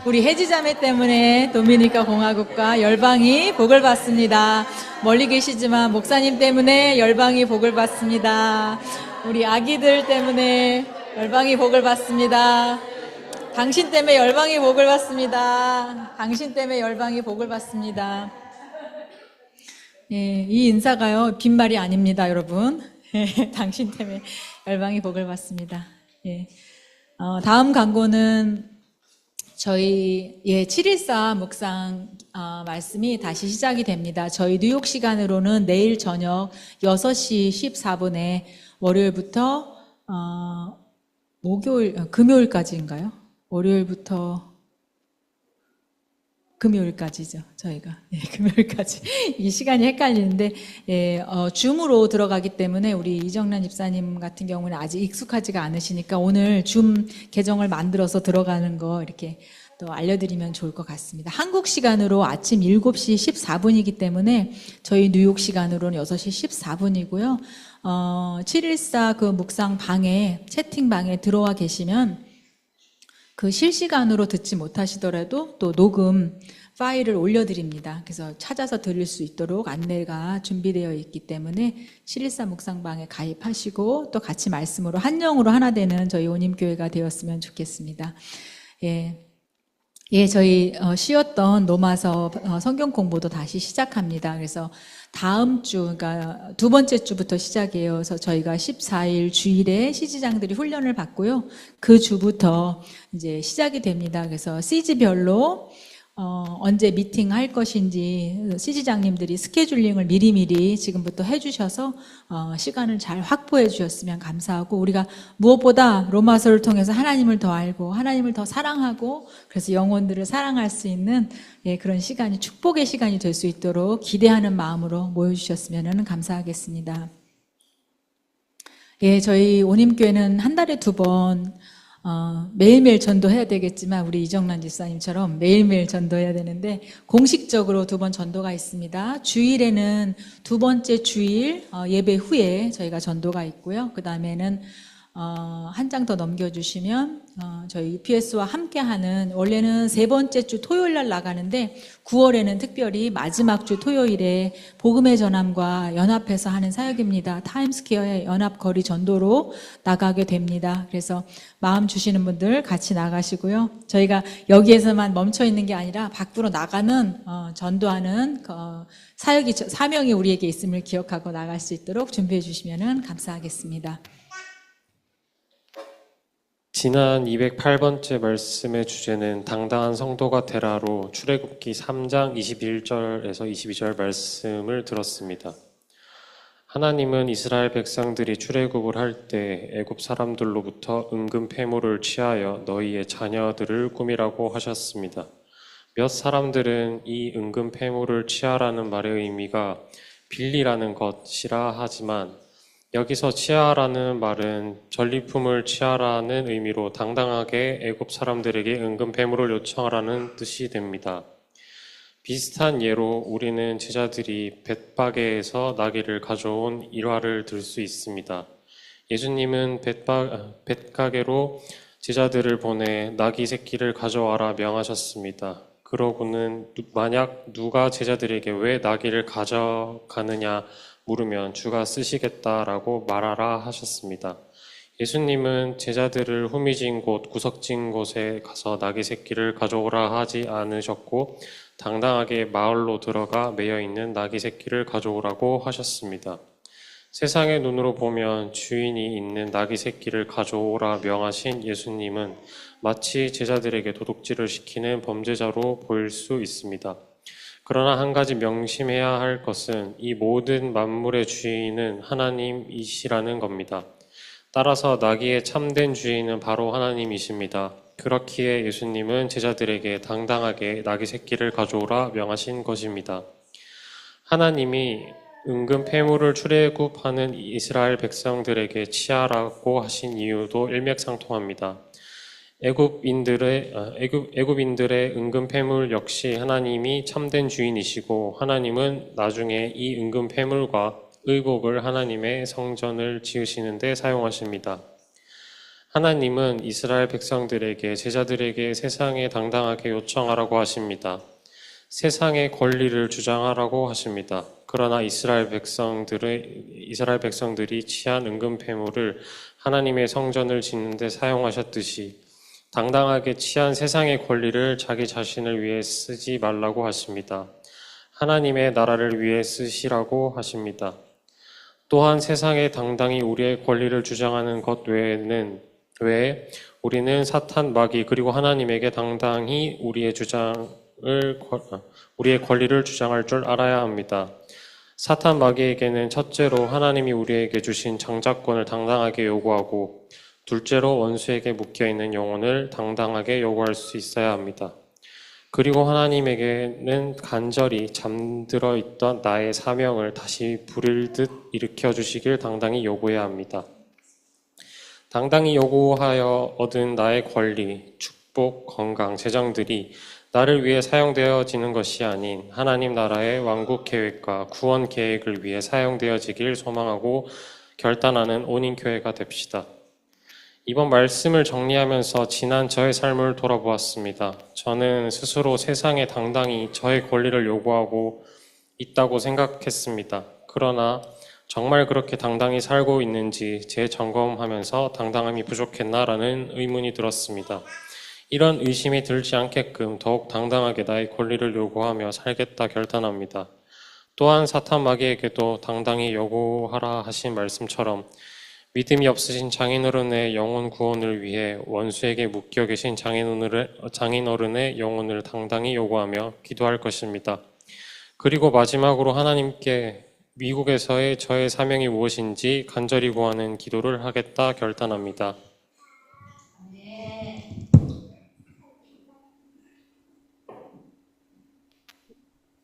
우리 혜지자매 때문에 도미니카 공화국과 열방이 복을 받습니다. 멀리 계시지만 목사님 때문에 열방이 복을 받습니다. 우리 아기들 때문에 열방이 복을 받습니다. 당신 때문에 열방이 복을 받습니다. 당신 때문에 열방이 복을 받습니다. 예, 이 인사가요, 빈말이 아닙니다, 여러분. 예, 당신 때문에 열방이 복을 받습니다. 예. 다음 광고는 저희 714 묵상 말씀이 다시 시작이 됩니다. 저희 뉴욕 시간으로는 내일 저녁 6시 14분에 월요일부터 금요일까지인가요? 월요일부터 금요일까지죠, 저희가. 예, 금요일까지. 이 시간이 헷갈리는데, 줌으로 들어가기 때문에 우리 이정란 집사님 같은 경우는 아직 익숙하지가 않으시니까 오늘 줌 계정을 만들어서 들어가는 거 이렇게 또 알려드리면 좋을 것 같습니다. 한국 시간으로 아침 7시 14분이기 때문에 저희 뉴욕 시간으로는 6시 14분이고요. 714 그 묵상 방에, 채팅방에 들어와 계시면 그 실시간으로 듣지 못하시더라도 또 녹음 파일을 올려드립니다. 그래서 찾아서 들을 수 있도록 안내가 준비되어 있기 때문에 714 묵상방에 가입하시고 또 같이 말씀으로 한 영으로 하나 되는 저희 온임교회가 되었으면 좋겠습니다. 저희 쉬었던 로마서 성경 공부도 다시 시작합니다. 그래서 다음 주, 그러니까 두 번째 주부터 시작해요. 그래서 저희가 14일 주일에 CG장들이 훈련을 받고요. 그 주부터 이제 시작이 됩니다. 그래서 CG별로 언제 미팅 할 것인지 CG장님들이 스케줄링을 미리미리 지금부터 해주셔서 시간을 잘 확보해 주셨으면 감사하고, 우리가 무엇보다 로마서를 통해서 하나님을 더 알고 하나님을 더 사랑하고 그래서 영혼들을 사랑할 수 있는 그런 시간이, 축복의 시간이 될 수 있도록 기대하는 마음으로 모여주셨으면 감사하겠습니다. 저희 온임교회는 한 달에 2번 매일매일 전도해야 되겠지만 우리 이정란 집사님처럼 매일매일 전도해야 되는데 공식적으로 2번 전도가 있습니다. 주일에는 두 번째 주일 예배 후에 저희가 전도가 있고요. 그 다음에는 한 장 더 넘겨주시면 저희 UPS와 함께하는, 원래는 세 번째 주 토요일 날 나가는데 9월에는 특별히 마지막 주 토요일에 복음의 전함과 연합해서 하는 사역입니다. 타임스퀘어의 연합거리 전도로 나가게 됩니다. 그래서 마음 주시는 분들 같이 나가시고요. 저희가 여기에서만 멈춰 있는 게 아니라 밖으로 나가는 전도하는 사역이, 사명이 우리에게 있음을 기억하고 나갈 수 있도록 준비해 주시면 감사하겠습니다. 지난 208번째 말씀의 주제는 당당한 성도가 되라로 출애굽기 3장 21절에서 22절 말씀을 들었습니다. 하나님은 이스라엘 백성들이 출애굽을 할 때 애굽 사람들로부터 은금 패물을 취하여 너희의 자녀들을 꾸미라고 하셨습니다. 몇 사람들은 이 은금 패물을 취하라는 말의 의미가 빌리라는 것이라 하지만 여기서 취하라는 말은 전리품을 취하라는 의미로 당당하게 애굽 사람들에게 은금 패물을 요청하라는 뜻이 됩니다. 비슷한 예로 우리는 제자들이 벳바게에서 나귀를 가져온 일화를 들 수 있습니다. 예수님은 벳가게로 제자들을 보내 나귀 새끼를 가져와라 명하셨습니다. 그러고는 만약 누가 제자들에게 왜 나귀를 가져가느냐 물으면 주가 쓰시겠다라고 말하라 하셨습니다. 예수님은 제자들을 후미진 곳, 구석진 곳에 가서 나귀 새끼를 가져오라 하지 않으셨고 당당하게 마을로 들어가 매여있는 나귀 새끼를 가져오라고 하셨습니다. 세상의 눈으로 보면 주인이 있는 나귀 새끼를 가져오라 명하신 예수님은 마치 제자들에게 도둑질을 시키는 범죄자로 보일 수 있습니다. 그러나 한 가지 명심해야 할 것은 이 모든 만물의 주인은 하나님이시라는 겁니다. 따라서 나귀의 참된 주인은 바로 하나님이십니다. 그렇기에 예수님은 제자들에게 당당하게 나귀 새끼를 가져오라 명하신 것입니다. 하나님이 은금 패물을 출애굽하는 이스라엘 백성들에게 취하라고 하신 이유도 일맥상통합니다. 애굽인들의 은금 패물 역시 하나님이 참된 주인이시고 하나님은 나중에 이 은금 패물과 의복을 하나님의 성전을 지으시는 데 사용하십니다. 하나님은 이스라엘 백성들에게 제자들에게 세상에 당당하게 요청하라고 하십니다. 세상의 권리를 주장하라고 하십니다. 그러나 이스라엘 백성들이 취한 은금 패물을 하나님의 성전을 짓는 데 사용하셨듯이 당당하게 취한 세상의 권리를 자기 자신을 위해 쓰지 말라고 하십니다. 하나님의 나라를 위해 쓰시라고 하십니다. 또한 세상에 당당히 우리의 권리를 주장하는 것 외에 우리는 사탄, 마귀 그리고 하나님에게 당당히 우리의 권리를 주장할 줄 알아야 합니다. 사탄, 마귀에게는 첫째로 하나님이 우리에게 주신 장자권을 당당하게 요구하고 둘째로 원수에게 묶여있는 영혼을 당당하게 요구할 수 있어야 합니다. 그리고 하나님에게는 간절히 잠들어 있던 나의 사명을 다시 부릴 듯 일으켜 주시길 당당히 요구해야 합니다. 당당히 요구하여 얻은 나의 권리, 축복, 건강, 재정들이 나를 위해 사용되어지는 것이 아닌 하나님 나라의 왕국 계획과 구원 계획을 위해 사용되어지길 소망하고 결단하는 온인교회가 됩시다. 이번 말씀을 정리하면서 지난 저의 삶을 돌아보았습니다. 저는 스스로 세상에 당당히 저의 권리를 요구하고 있다고 생각했습니다. 그러나 정말 그렇게 당당히 살고 있는지 재점검하면서 당당함이 부족했나라는 의문이 들었습니다. 이런 의심이 들지 않게끔 더욱 당당하게 나의 권리를 요구하며 살겠다 결단합니다. 또한 사탄 마귀에게도 당당히 요구하라 하신 말씀처럼 믿음이 없으신 장인어른의 영혼 구원을 위해 원수에게 묶여 계신 장인어른의 영혼을 당당히 요구하며 기도할 것입니다. 그리고 마지막으로 하나님께 미국에서의 저의 사명이 무엇인지 간절히 구하는 기도를 하겠다 결단합니다.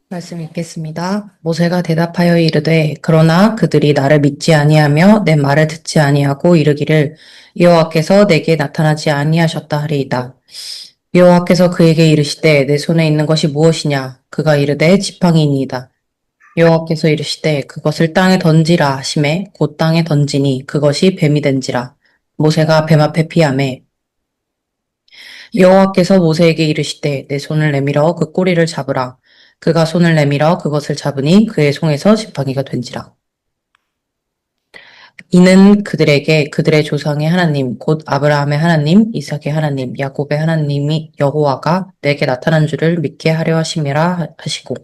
말씀 읽겠습니다. 모세가 대답하여 이르되 그러나 그들이 나를 믿지 아니하며 내 말을 듣지 아니하고 이르기를 여호와께서 내게 나타나지 아니하셨다 하리이다. 여호와께서 그에게 이르시되 내 손에 있는 것이 무엇이냐? 그가 이르되 지팡이니이다. 여호와께서 이르시되 그것을 땅에 던지라 하시매 곧 땅에 던지니 그것이 뱀이 된지라. 모세가 뱀 앞에 피하매 여호와께서 모세에게 이르시되 내 손을 내밀어 그 꼬리를 잡으라. 그가 손을 내밀어 그것을 잡으니 그의 손에서 지팡이가 된지라. 이는 그들에게 그들의 조상의 하나님 곧 아브라함의 하나님, 이삭의 하나님, 야곱의 하나님이 여호와가 내게 나타난 줄을 믿게 하려 하심이라 하시고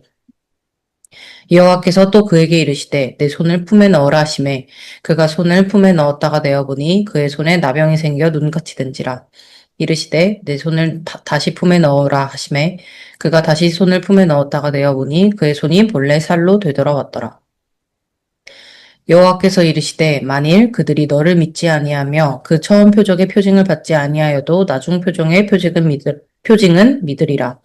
여호와께서 또 그에게 이르시되 내 손을 품에 넣으라 하시매 그가 손을 품에 넣었다가 내어보니 그의 손에 나병이 생겨 눈같이 된지라. 이르시되 내 손을 다시 품에 넣으라 하시매 그가 다시 손을 품에 넣었다가 내어보니 그의 손이 본래 살로 되돌아왔더라. 여호와께서 이르시되 만일 그들이 너를 믿지 아니하며 그 처음 표적의 표징을 받지 아니하여도 나중 표징의 표징은 믿으리라.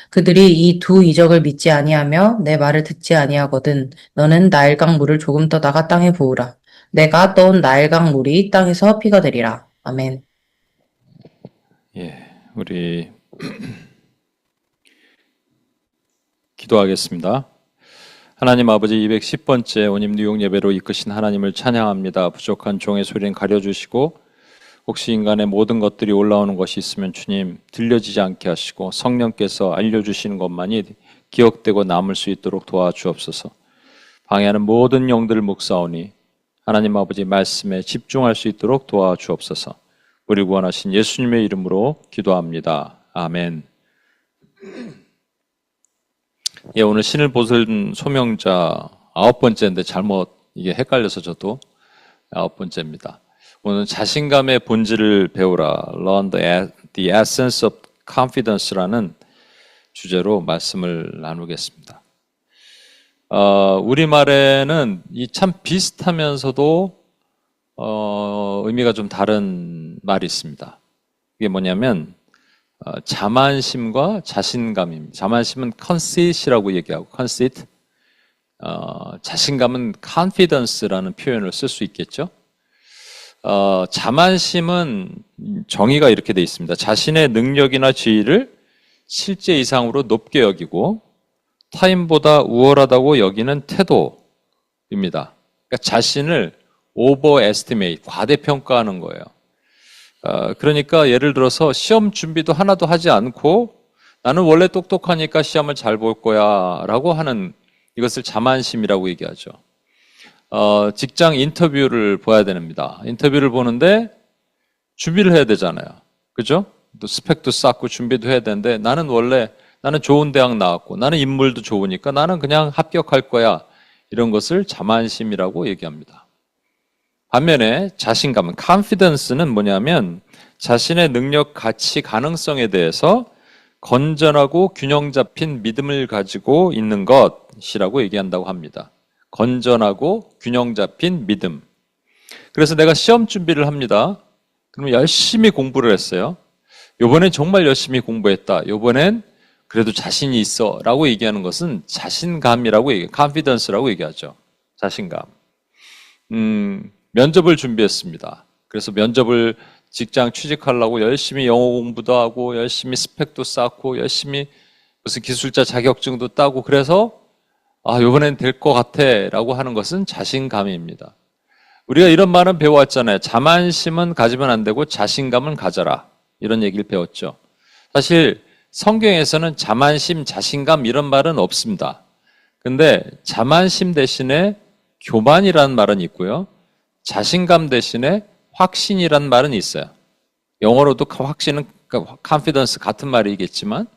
그들이 이 두 이적을 믿지 아니하며 내 말을 듣지 아니하거든 너는 나일강 물을 조금 떠다가 땅에 부으라. 내가 떠온 나일강 물이 땅에서 피가 되리라. 아멘. 예, 우리 기도하겠습니다. 하나님 아버지 210번째 온임 뉴욕 예배로 이끄신 하나님을 찬양합니다. 부족한 종의 소리는 가려주시고 혹시 인간의 모든 것들이 올라오는 것이 있으면 주님 들려지지 않게 하시고 성령께서 알려주시는 것만이 기억되고 남을 수 있도록 도와주옵소서. 방해하는 모든 영들을 묵사오니 하나님 아버지 말씀에 집중할 수 있도록 도와주옵소서. 우리 구원하신 예수님의 이름으로 기도합니다. 아멘. 예, 오늘 신을 보는 소명자 9번째인데 잘못 이게 헷갈려서 저도 9번째입니다. 오늘 자신감의 본질을 배우라. Learn the essence of confidence라는 주제로 말씀을 나누겠습니다. 우리말에는 이 참 비슷하면서도 의미가 좀 다른 말이 있습니다. 이게 뭐냐면 자만심과 자신감입니다. 자만심은 conceit이라고 얘기하고 conceit, 자신감은 confidence라는 표현을 쓸 수 있겠죠. 자만심은 정의가 이렇게 돼 있습니다. 자신의 능력이나 지위를 실제 이상으로 높게 여기고 타인보다 우월하다고 여기는 태도입니다. 그러니까 자신을 overestimate, 과대평가하는 거예요. 그러니까 예를 들어서 시험 준비도 하나도 하지 않고 나는 원래 똑똑하니까 시험을 잘 볼 거야 라고 하는 이것을 자만심이라고 얘기하죠. 직장 인터뷰를 봐야 됩니다. 인터뷰를 보는데 준비를 해야 되잖아요. 그죠? 또 스펙도 쌓고 준비도 해야 되는데 나는 좋은 대학 나왔고 나는 인물도 좋으니까 나는 그냥 합격할 거야. 이런 것을 자만심이라고 얘기합니다. 반면에 자신감은 confidence는 뭐냐면 자신의 능력, 가치, 가능성에 대해서 건전하고 균형 잡힌 믿음을 가지고 있는 것이라고 얘기한다고 합니다. 건전하고 균형 잡힌 믿음. 그래서 내가 시험 준비를 합니다. 그러면 열심히 공부를 했어요. 요번엔 정말 열심히 공부했다. 요번엔 그래도 자신이 있어 라고 얘기하는 것은 자신감이라고 얘기해요. confidence라고 얘기하죠. 자신감. 면접을 준비했습니다. 그래서 면접을 직장 취직하려고 열심히 영어 공부도 하고 열심히 스펙도 쌓고 열심히 무슨 기술자 자격증도 따고 그래서 이번엔 될 것 같아 라고 하는 것은 자신감입니다. 우리가 이런 말은 배워왔잖아요. 자만심은 가지면 안 되고 자신감은 가져라. 이런 얘기를 배웠죠. 사실 성경에서는 자만심, 자신감 이런 말은 없습니다. 근데 자만심 대신에 교만이라는 말은 있고요. 자신감 대신에 확신이라는 말은 있어요. 영어로도 확신은 confidence 같은 말이겠지만,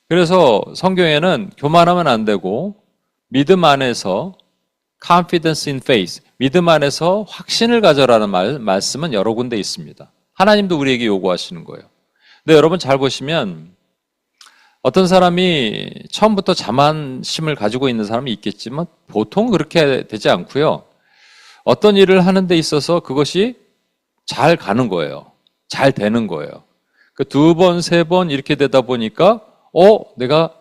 그래서 성경에는 교만하면 안 되고 믿음 안에서 confidence in faith, 믿음 안에서 확신을 가져라는 말씀은 여러 군데 있습니다. 하나님도 우리에게 요구하시는 거예요. 근데 여러분 잘 보시면 어떤 사람이 처음부터 자만심을 가지고 있는 사람이 있겠지만 보통 그렇게 되지 않고요. 어떤 일을 하는 데 있어서 그것이 잘 가는 거예요. 잘 되는 거예요. 그 2번, 3번 이렇게 되다 보니까 내가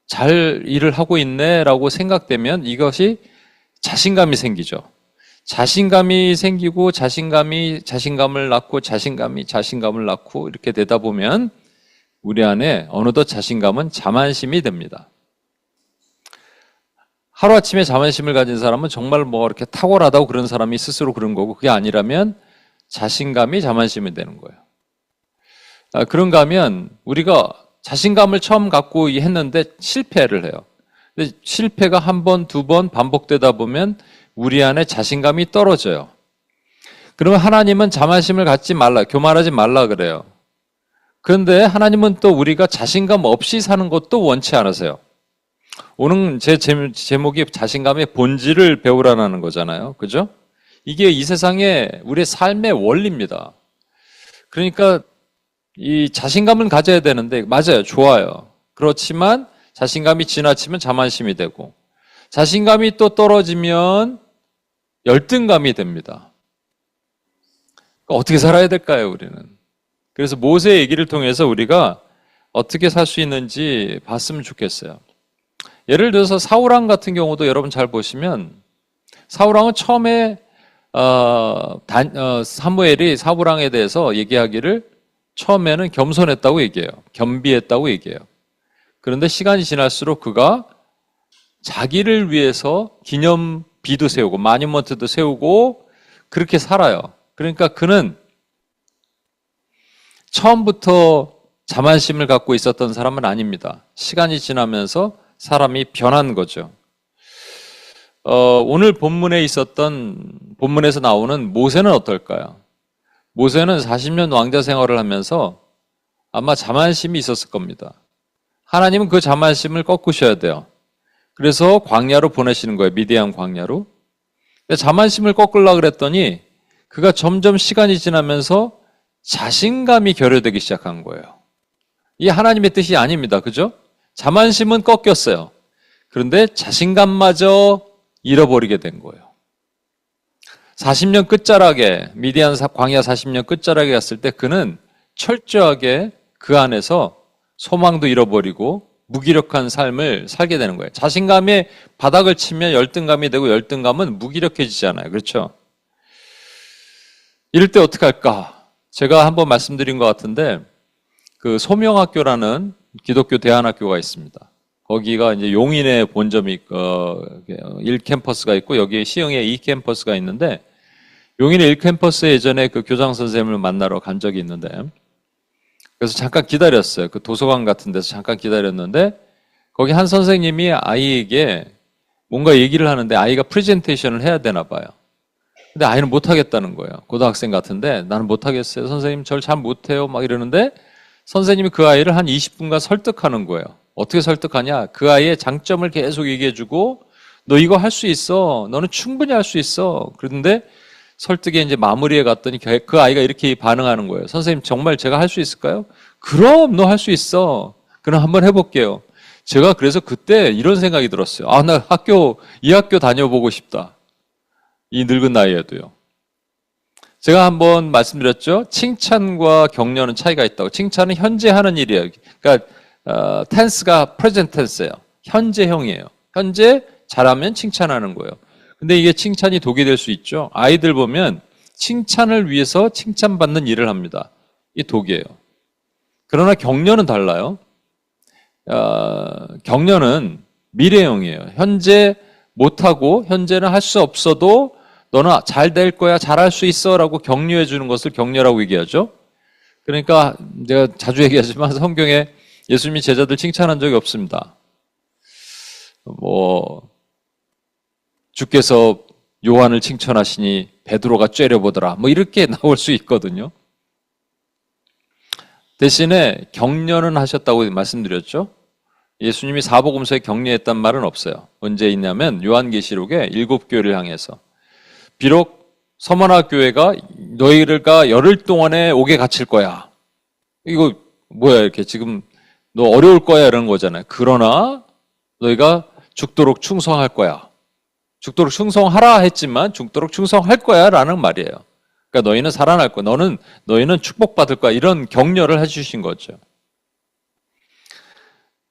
잘 일을 하고 있네 라고 생각되면 이것이 자신감이 생기죠. 자신감이 생기고 자신감이 자신감을 낳고 자신감이 자신감을 낳고 이렇게 되다 보면 우리 안에 어느덧 자신감은 자만심이 됩니다. 하루아침에 자만심을 가진 사람은 정말 뭐 이렇게 탁월하다고 그런 사람이 스스로 그런 거고, 그게 아니라면 자신감이 자만심이 되는 거예요. 그런가 하면 우리가 자신감을 처음 갖고 했는데 실패를 해요. 근데 실패가 1번, 2번 반복되다 보면 우리 안에 자신감이 떨어져요. 그러면 하나님은 자만심을 갖지 말라, 교만하지 말라 그래요. 그런데 하나님은 또 우리가 자신감 없이 사는 것도 원치 않으세요. 오늘 제 제목이 자신감의 본질을 배우라는 거잖아요. 그죠? 이게 이 세상에 우리의 삶의 원리입니다. 그러니까 이 자신감을 가져야 되는데, 맞아요. 좋아요. 그렇지만 자신감이 지나치면 자만심이 되고, 자신감이 또 떨어지면 열등감이 됩니다. 그러니까 어떻게 살아야 될까요, 우리는? 그래서 모세의 얘기를 통해서 우리가 어떻게 살 수 있는지 봤으면 좋겠어요. 예를 들어서 사울왕 같은 경우도 여러분 잘 보시면, 사울왕은 처음에 사무엘이 사울왕에 대해서 얘기하기를 처음에는 겸손했다고 얘기해요. 겸비했다고 얘기해요. 그런데 시간이 지날수록 그가 자기를 위해서 기념비도 세우고 마뉴먼트도 세우고 그렇게 살아요. 그러니까 그는 처음부터 자만심을 갖고 있었던 사람은 아닙니다. 시간이 지나면서 사람이 변한 거죠. 오늘 본문에서 나오는 모세는 어떨까요? 모세는 40년 왕자 생활을 하면서 아마 자만심이 있었을 겁니다. 하나님은 그 자만심을 꺾으셔야 돼요. 그래서 광야로 보내시는 거예요. 미디안 광야로. 근데 자만심을 꺾으려고 그랬더니 그가 점점 시간이 지나면서 자신감이 결여되기 시작한 거예요. 이게 하나님의 뜻이 아닙니다. 그죠? 자만심은 꺾였어요. 그런데 자신감마저 잃어버리게 된 거예요. 40년 끝자락에, 미디안 광야 40년 끝자락에 갔을 때 그는 철저하게 그 안에서 소망도 잃어버리고 무기력한 삶을 살게 되는 거예요. 자신감의 바닥을 치면 열등감이 되고, 열등감은 무기력해지잖아요. 그렇죠? 이럴 때 어떻게 할까? 제가 한번 말씀드린 것 같은데, 그 소명학교라는 기독교 대안학교가 있습니다. 거기가 이제 용인에 본점이 1캠퍼스가 있고, 여기 시흥에 2캠퍼스가 있는데, 용인의 1캠퍼스에 예전에 그 교장 선생님을 만나러 간 적이 있는데, 그래서 잠깐 기다렸어요. 그 도서관 같은 데서 잠깐 기다렸는데, 거기 한 선생님이 아이에게 뭔가 얘기를 하는데 아이가 프레젠테이션을 해야 되나 봐요. 근데 아이는 못하겠다는 거예요. 고등학생 같은데, 나는 못하겠어요. 선생님 저를 잘 못해요. 막 이러는데, 선생님이 그 아이를 한 20분간 설득하는 거예요. 어떻게 설득하냐? 그 아이의 장점을 계속 얘기해주고, 너 이거 할 수 있어. 너는 충분히 할 수 있어. 그런데 설득에 이제 마무리에 갔더니 그 아이가 이렇게 반응하는 거예요. 선생님 정말 제가 할 수 있을까요? 그럼 너 할 수 있어. 그럼 한번 해볼게요. 제가 그래서 그때 이런 생각이 들었어요. 나 이 학교 다녀보고 싶다. 이 늙은 나이에도요. 제가 한번 말씀드렸죠. 칭찬과 격려는 차이가 있다고. 칭찬은 현재 하는 일이에요. 그러니까 텐스가 프레젠트 텐스예요. 현재형이에요. 현재 잘하면 칭찬하는 거예요. 근데 이게 칭찬이 독이 될 수 있죠. 아이들 보면 칭찬을 위해서 칭찬받는 일을 합니다. 이 독이에요. 그러나 격려는 달라요. 격려는 미래형이에요. 현재 못하고 현재는 할 수 없어도 너는 잘 될 거야, 잘할 수 있어 라고 격려해 주는 것을 격려라고 얘기하죠. 그러니까 제가 자주 얘기하지만 성경에 예수님이 제자들 칭찬한 적이 없습니다. 주께서 요한을 칭찬하시니 베드로가 째려보더라. 이렇게 나올 수 있거든요. 대신에 격려는 하셨다고 말씀드렸죠. 예수님이 사복음서에 격려했단 말은 없어요. 언제 있냐면 요한계시록에 7교회를 향해서 비록 서머나 교회가 너희가 열흘 동안에 옥에 갇힐 거야. 이거 뭐야 이렇게 지금 너 어려울 거야 이런 거잖아요. 그러나 너희가 죽도록 충성할 거야. 죽도록 충성하라 했지만 죽도록 충성할 거야 라는 말이에요. 그러니까 너희는 살아날 거야. 너희는 축복받을 거야. 이런 격려를 해주신 거죠.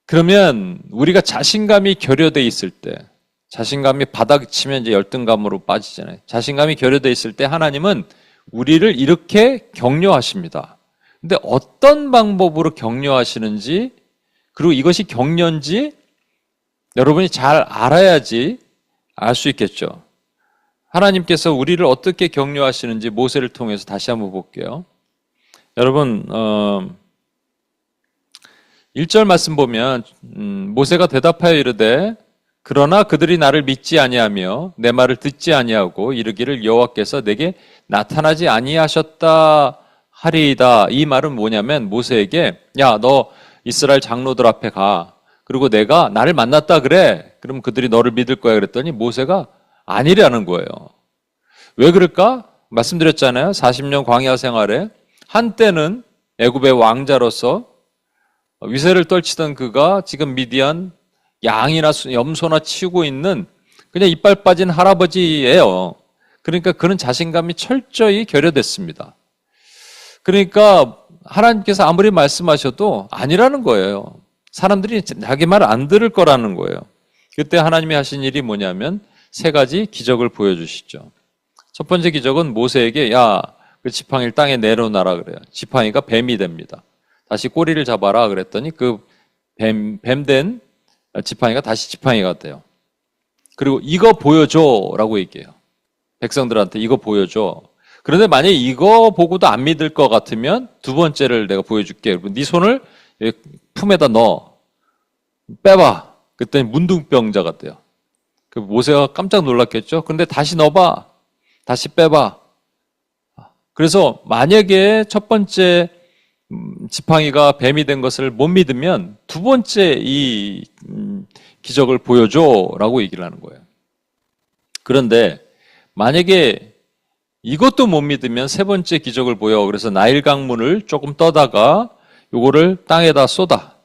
그러면 우리가 자신감이 결여돼 있을 때, 자신감이 바닥치면 이제 열등감으로 빠지잖아요. 자신감이 결여돼 있을 때 하나님은 우리를 이렇게 격려하십니다. 근데 어떤 방법으로 격려하시는지, 그리고 이것이 격려인지 여러분이 잘 알아야지 알 수 있겠죠. 하나님께서 우리를 어떻게 격려하시는지 모세를 통해서 다시 한번 볼게요. 여러분 1절 말씀 보면 모세가 대답하여 이르되 그러나 그들이 나를 믿지 아니하며 내 말을 듣지 아니하고 이르기를 여호와께서 내게 나타나지 아니하셨다 하리이다. 이 말은 뭐냐면 모세에게 야, 너 이스라엘 장로들 앞에 가. 그리고 내가 나를 만났다 그래. 그럼 그들이 너를 믿을 거야 그랬더니 모세가 아니라는 거예요. 왜 그럴까? 말씀드렸잖아요. 40년 광야 생활에 한때는 애굽의 왕자로서 위세를 떨치던 그가 지금 미디안 양이나 염소나 치우고 있는 그냥 이빨 빠진 할아버지예요. 그러니까 그런 자신감이 철저히 결여됐습니다. 그러니까 하나님께서 아무리 말씀하셔도 아니라는 거예요. 사람들이 자기 말 안 들을 거라는 거예요. 그때 하나님이 하신 일이 뭐냐면 3가지 기적을 보여주시죠. 첫 번째 기적은 모세에게 야, 그 지팡이를 땅에 내려놔라 그래요. 지팡이가 뱀이 됩니다. 다시 꼬리를 잡아라 그랬더니 그 뱀된 지팡이가 다시 지팡이가 돼요. 그리고 이거 보여줘 라고 얘기해요. 백성들한테 이거 보여줘. 그런데 만약에 이거 보고도 안 믿을 것 같으면 2번째를 내가 보여줄게. 네 손을 품에다 넣어. 빼봐. 그랬더니 문둥병자가 돼요. 그 모세가 깜짝 놀랐겠죠. 그런데 다시 넣어봐. 다시 빼봐. 그래서 만약에 첫 번째 지팡이가 뱀이 된 것을 못 믿으면 2번째 이 기적을 보여줘라고 얘기를 하는 거예요. 그런데 만약에 이것도 못 믿으면 3번째 기적을 보여. 그래서 나일 강물을 조금 떠다가 요거를 땅에다 쏟아.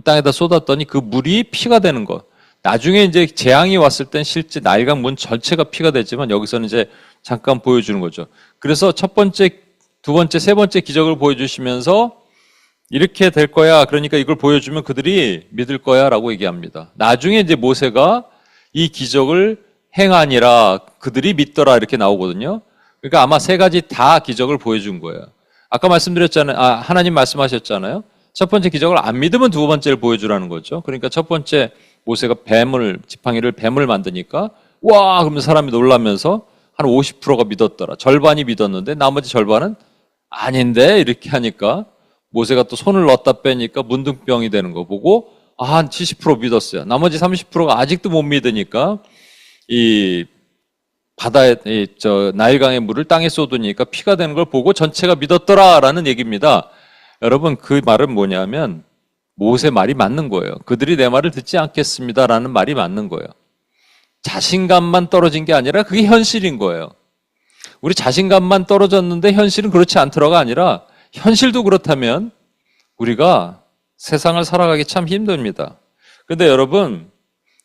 땅에다 쏟았더니 그 물이 피가 되는 것. 나중에 이제 재앙이 왔을 땐 실제 나일 강물 전체가 피가 되지만 여기서는 이제 잠깐 보여주는 거죠. 그래서 첫 번째, 2번째, 3번째 기적을 보여주시면서 이렇게 될 거야. 그러니까 이걸 보여주면 그들이 믿을 거야 라고 얘기합니다. 나중에 이제 모세가 이 기적을 행하니라 그들이 믿더라 이렇게 나오거든요. 그러니까 아마 3가지 다 기적을 보여준 거예요. 아까 말씀드렸잖아요. 하나님 말씀하셨잖아요. 첫 번째 기적을 안 믿으면 2번째를 보여주라는 거죠. 그러니까 첫 번째 모세가 지팡이를 뱀을 만드니까 와 그러면 사람이 놀라면서 한 50%가 믿었더라. 절반이 믿었는데 나머지 절반은 아닌데 이렇게 하니까 모세가 또 손을 넣었다 빼니까 문둥병이 되는 거 보고 한 70% 믿었어요. 나머지 30%가 아직도 못 믿으니까 이 바다에 나일강의 물을 땅에 쏟으니까 피가 되는 걸 보고 전체가 믿었더라라는 얘기입니다. 여러분 그 말은 뭐냐면 모세 말이 맞는 거예요. 그들이 내 말을 듣지 않겠습니다라는 말이 맞는 거예요. 자신감만 떨어진 게 아니라 그게 현실인 거예요. 우리 자신감만 떨어졌는데 현실은 그렇지 않더라가 아니라 현실도 그렇다면 우리가 세상을 살아가기 참 힘듭니다. 그런데 여러분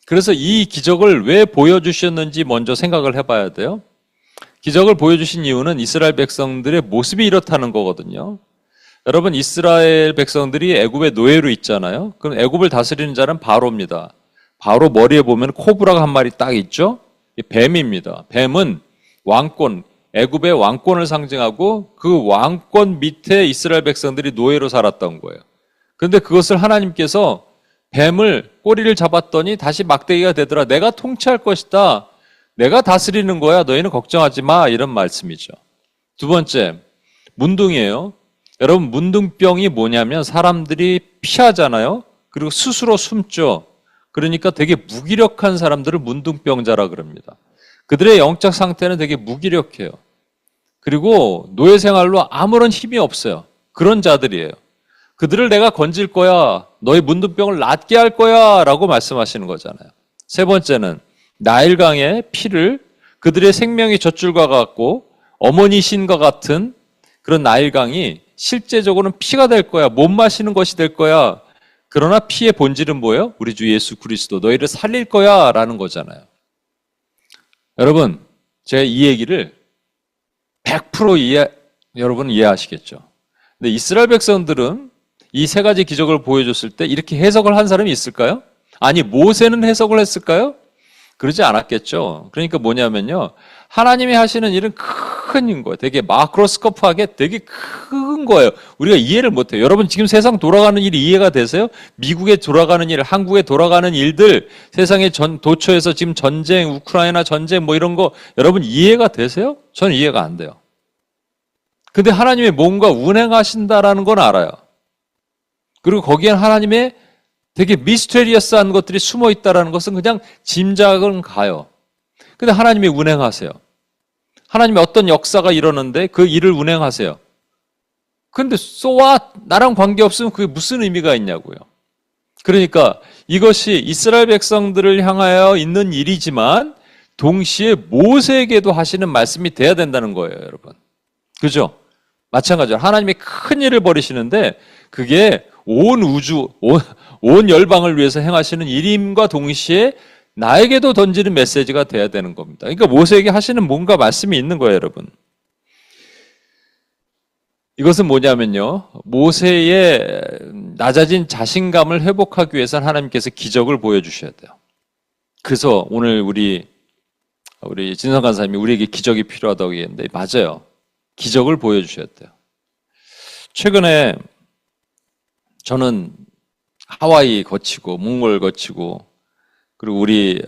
그래서 이 기적을 왜 보여주셨는지 먼저 생각을 해봐야 돼요. 기적을 보여주신 이유는 이스라엘 백성들의 모습이 이렇다는 거거든요. 여러분 이스라엘 백성들이 애굽의 노예로 있잖아요. 그럼 애굽을 다스리는 자는 바로입니다. 바로 머리에 보면 코브라가 한 마리 딱 있죠. 뱀입니다. 뱀은 왕권, 애굽의 왕권을 상징하고 그 왕권 밑에 이스라엘 백성들이 노예로 살았던 거예요. 그런데 그것을 하나님께서 뱀을 꼬리를 잡았더니 다시 막대기가 되더라. 내가 통치할 것이다. 내가 다스리는 거야. 너희는 걱정하지 마. 이런 말씀이죠. 두 번째, 문둥이에요. 여러분, 문둥병이 뭐냐면 사람들이 피하잖아요. 그리고 스스로 숨죠. 그러니까 되게 무기력한 사람들을 문둥병자라 그럽니다. 그들의 영적 상태는 되게 무기력해요. 그리고 노예 생활로 아무런 힘이 없어요. 그런 자들이에요. 그들을 내가 건질 거야. 너희 문둥병을 낫게 할 거야. 라고 말씀하시는 거잖아요. 세 번째는 나일강의 피를 그들의 생명이 젖줄과 같고 어머니 신과 같은 그런 나일강이 실제적으로는 피가 될 거야. 못 마시는 것이 될 거야. 그러나 피의 본질은 뭐예요? 우리 주 예수 그리스도 너희를 살릴 거야 라는 거잖아요. 여러분, 제가 이 얘기를 100% 여러분 이해하시겠죠. 근데 이스라엘 백성들은 이 세 가지 기적을 보여줬을 때 이렇게 해석을 한 사람이 있을까요? 아니, 모세는 해석을 했을까요? 그러지 않았겠죠. 그러니까 뭐냐면요. 하나님이 하시는 일은 큰 거예요. 되게 마크로스코프하게 되게 큰 거예요. 우리가 이해를 못해요. 여러분 지금 세상 돌아가는 일이 이해가 되세요? 미국에 돌아가는 일, 한국에 돌아가는 일들, 세상의 도처에서 지금 전쟁, 우크라이나 전쟁 뭐 이런 거 여러분 이해가 되세요? 저는 이해가 안 돼요. 근데 하나님이 뭔가 운행하신다라는 건 알아요. 그리고 거기엔 하나님의 되게 미스테리어스한 것들이 숨어 있다라는 것은 그냥 짐작은 가요. 근데 하나님이 운행하세요. 하나님이 어떤 역사가 일어나는데 그 일을 운행하세요. 근데 so what? 나랑 관계없으면 그게 무슨 의미가 있냐고요. 그러니까 이것이 이스라엘 백성들을 향하여 있는 일이지만 동시에 모세에게도 하시는 말씀이 돼야 된다는 거예요, 여러분. 그죠? 마찬가지로 하나님이 큰 일을 벌이시는데 그게 온 우주, 온 열방을 위해서 행하시는 일임과 동시에 나에게도 던지는 메시지가 돼야 되는 겁니다. 그러니까 모세에게 하시는 뭔가 말씀이 있는 거예요, 여러분. 이것은 뭐냐면요. 모세의 낮아진 자신감을 회복하기 위해서는 하나님께서 기적을 보여주셔야 돼요. 그래서 오늘 우리 진성 간사님이 우리에게 기적이 필요하다고 얘기했는데 맞아요. 기적을 보여주셔야 돼요. 최근에 저는 하와이 거치고 몽골 거치고 그리고 우리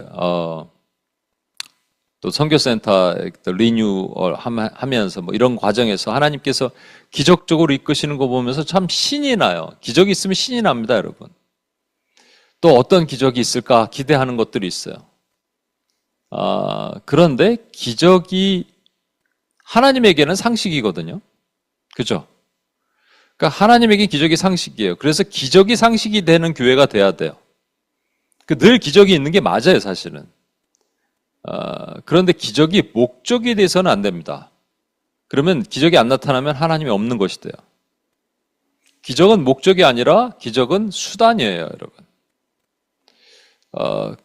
또 선교센터 리뉴얼 하면서 뭐 이런 과정에서 하나님께서 기적적으로 이끄시는 거 보면서 참 신이 나요. 기적이 있으면 신이 납니다, 여러분. 또 어떤 기적이 있을까 기대하는 것들이 있어요. 그런데 기적이 하나님에게는 상식이거든요. 그죠? 그러니까 하나님에게 기적이 상식이에요. 그래서 기적이 상식이 되는 교회가 돼야 돼요. 늘 기적이 있는 게 맞아요, 사실은. 그런데 기적이 목적이 돼서는 안 됩니다. 그러면 기적이 안 나타나면 하나님이 없는 것이 돼요. 기적은 목적이 아니라 기적은 수단이에요, 여러분.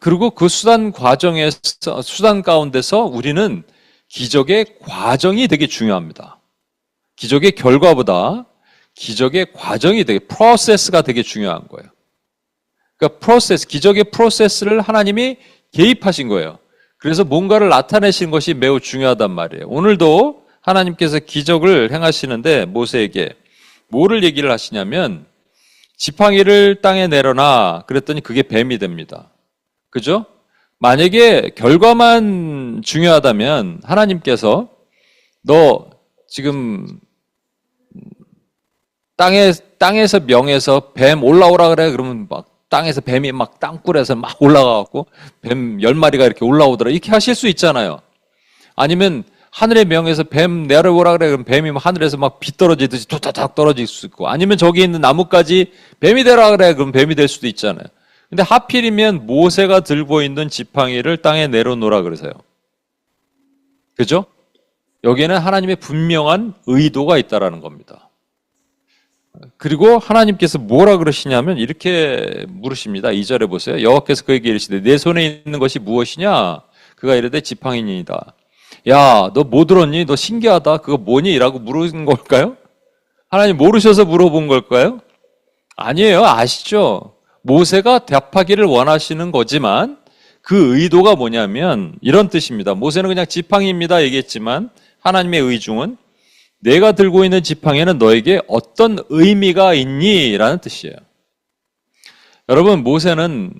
그리고 그 수단 가운데서 우리는 기적의 과정이 되게 중요합니다. 기적의 결과보다 기적의 과정이 되게 프로세스가 되게 중요한 거예요. 그러니까 기적의 프로세스를 하나님이 개입하신 거예요. 그래서 뭔가를 나타내신 것이 매우 중요하단 말이에요. 오늘도 하나님께서 기적을 행하시는데 모세에게 뭐를 얘기를 하시냐면 지팡이를 땅에 내려놔 그랬더니 그게 뱀이 됩니다. 그죠? 만약에 결과만 중요하다면 하나님께서 너 지금 땅에서 명에서 뱀 올라오라 그래 그러면 막 땅에서 뱀이 막 땅굴에서 막 올라가갖고 뱀 10마리가 이렇게 올라오더라 이렇게 하실 수 있잖아요. 아니면 하늘의 명에서 뱀 내려오라 그래 그러면 뱀이 하늘에서 막 비 떨어지듯이 툭툭툭 떨어질 수 있고 아니면 저기 있는 나무까지 뱀이 되라 그래 그럼 뱀이 될 수도 있잖아요. 근데 하필이면 모세가 들고 있는 지팡이를 땅에 내려놓으라 그러세요. 그죠? 여기에는 하나님의 분명한 의도가 있다라는 겁니다. 그리고 하나님께서 뭐라 그러시냐면 이렇게 물으십니다. 2절에 보세요. 여호와께서 그에게 이르시되 내 손에 있는 것이 무엇이냐? 그가 이르되 지팡이니이다. 야, 너 뭐 들었니? 너 신기하다. 그거 뭐니? 라고 물은 걸까요? 하나님 모르셔서 물어본 걸까요? 아니에요. 아시죠? 모세가 답하기를 원하시는 거지만 그 의도가 뭐냐면 이런 뜻입니다. 모세는 그냥 지팡이입니다 얘기했지만 하나님의 의중은 내가 들고 있는 지팡이는 너에게 어떤 의미가 있니? 라는 뜻이에요. 여러분 모세는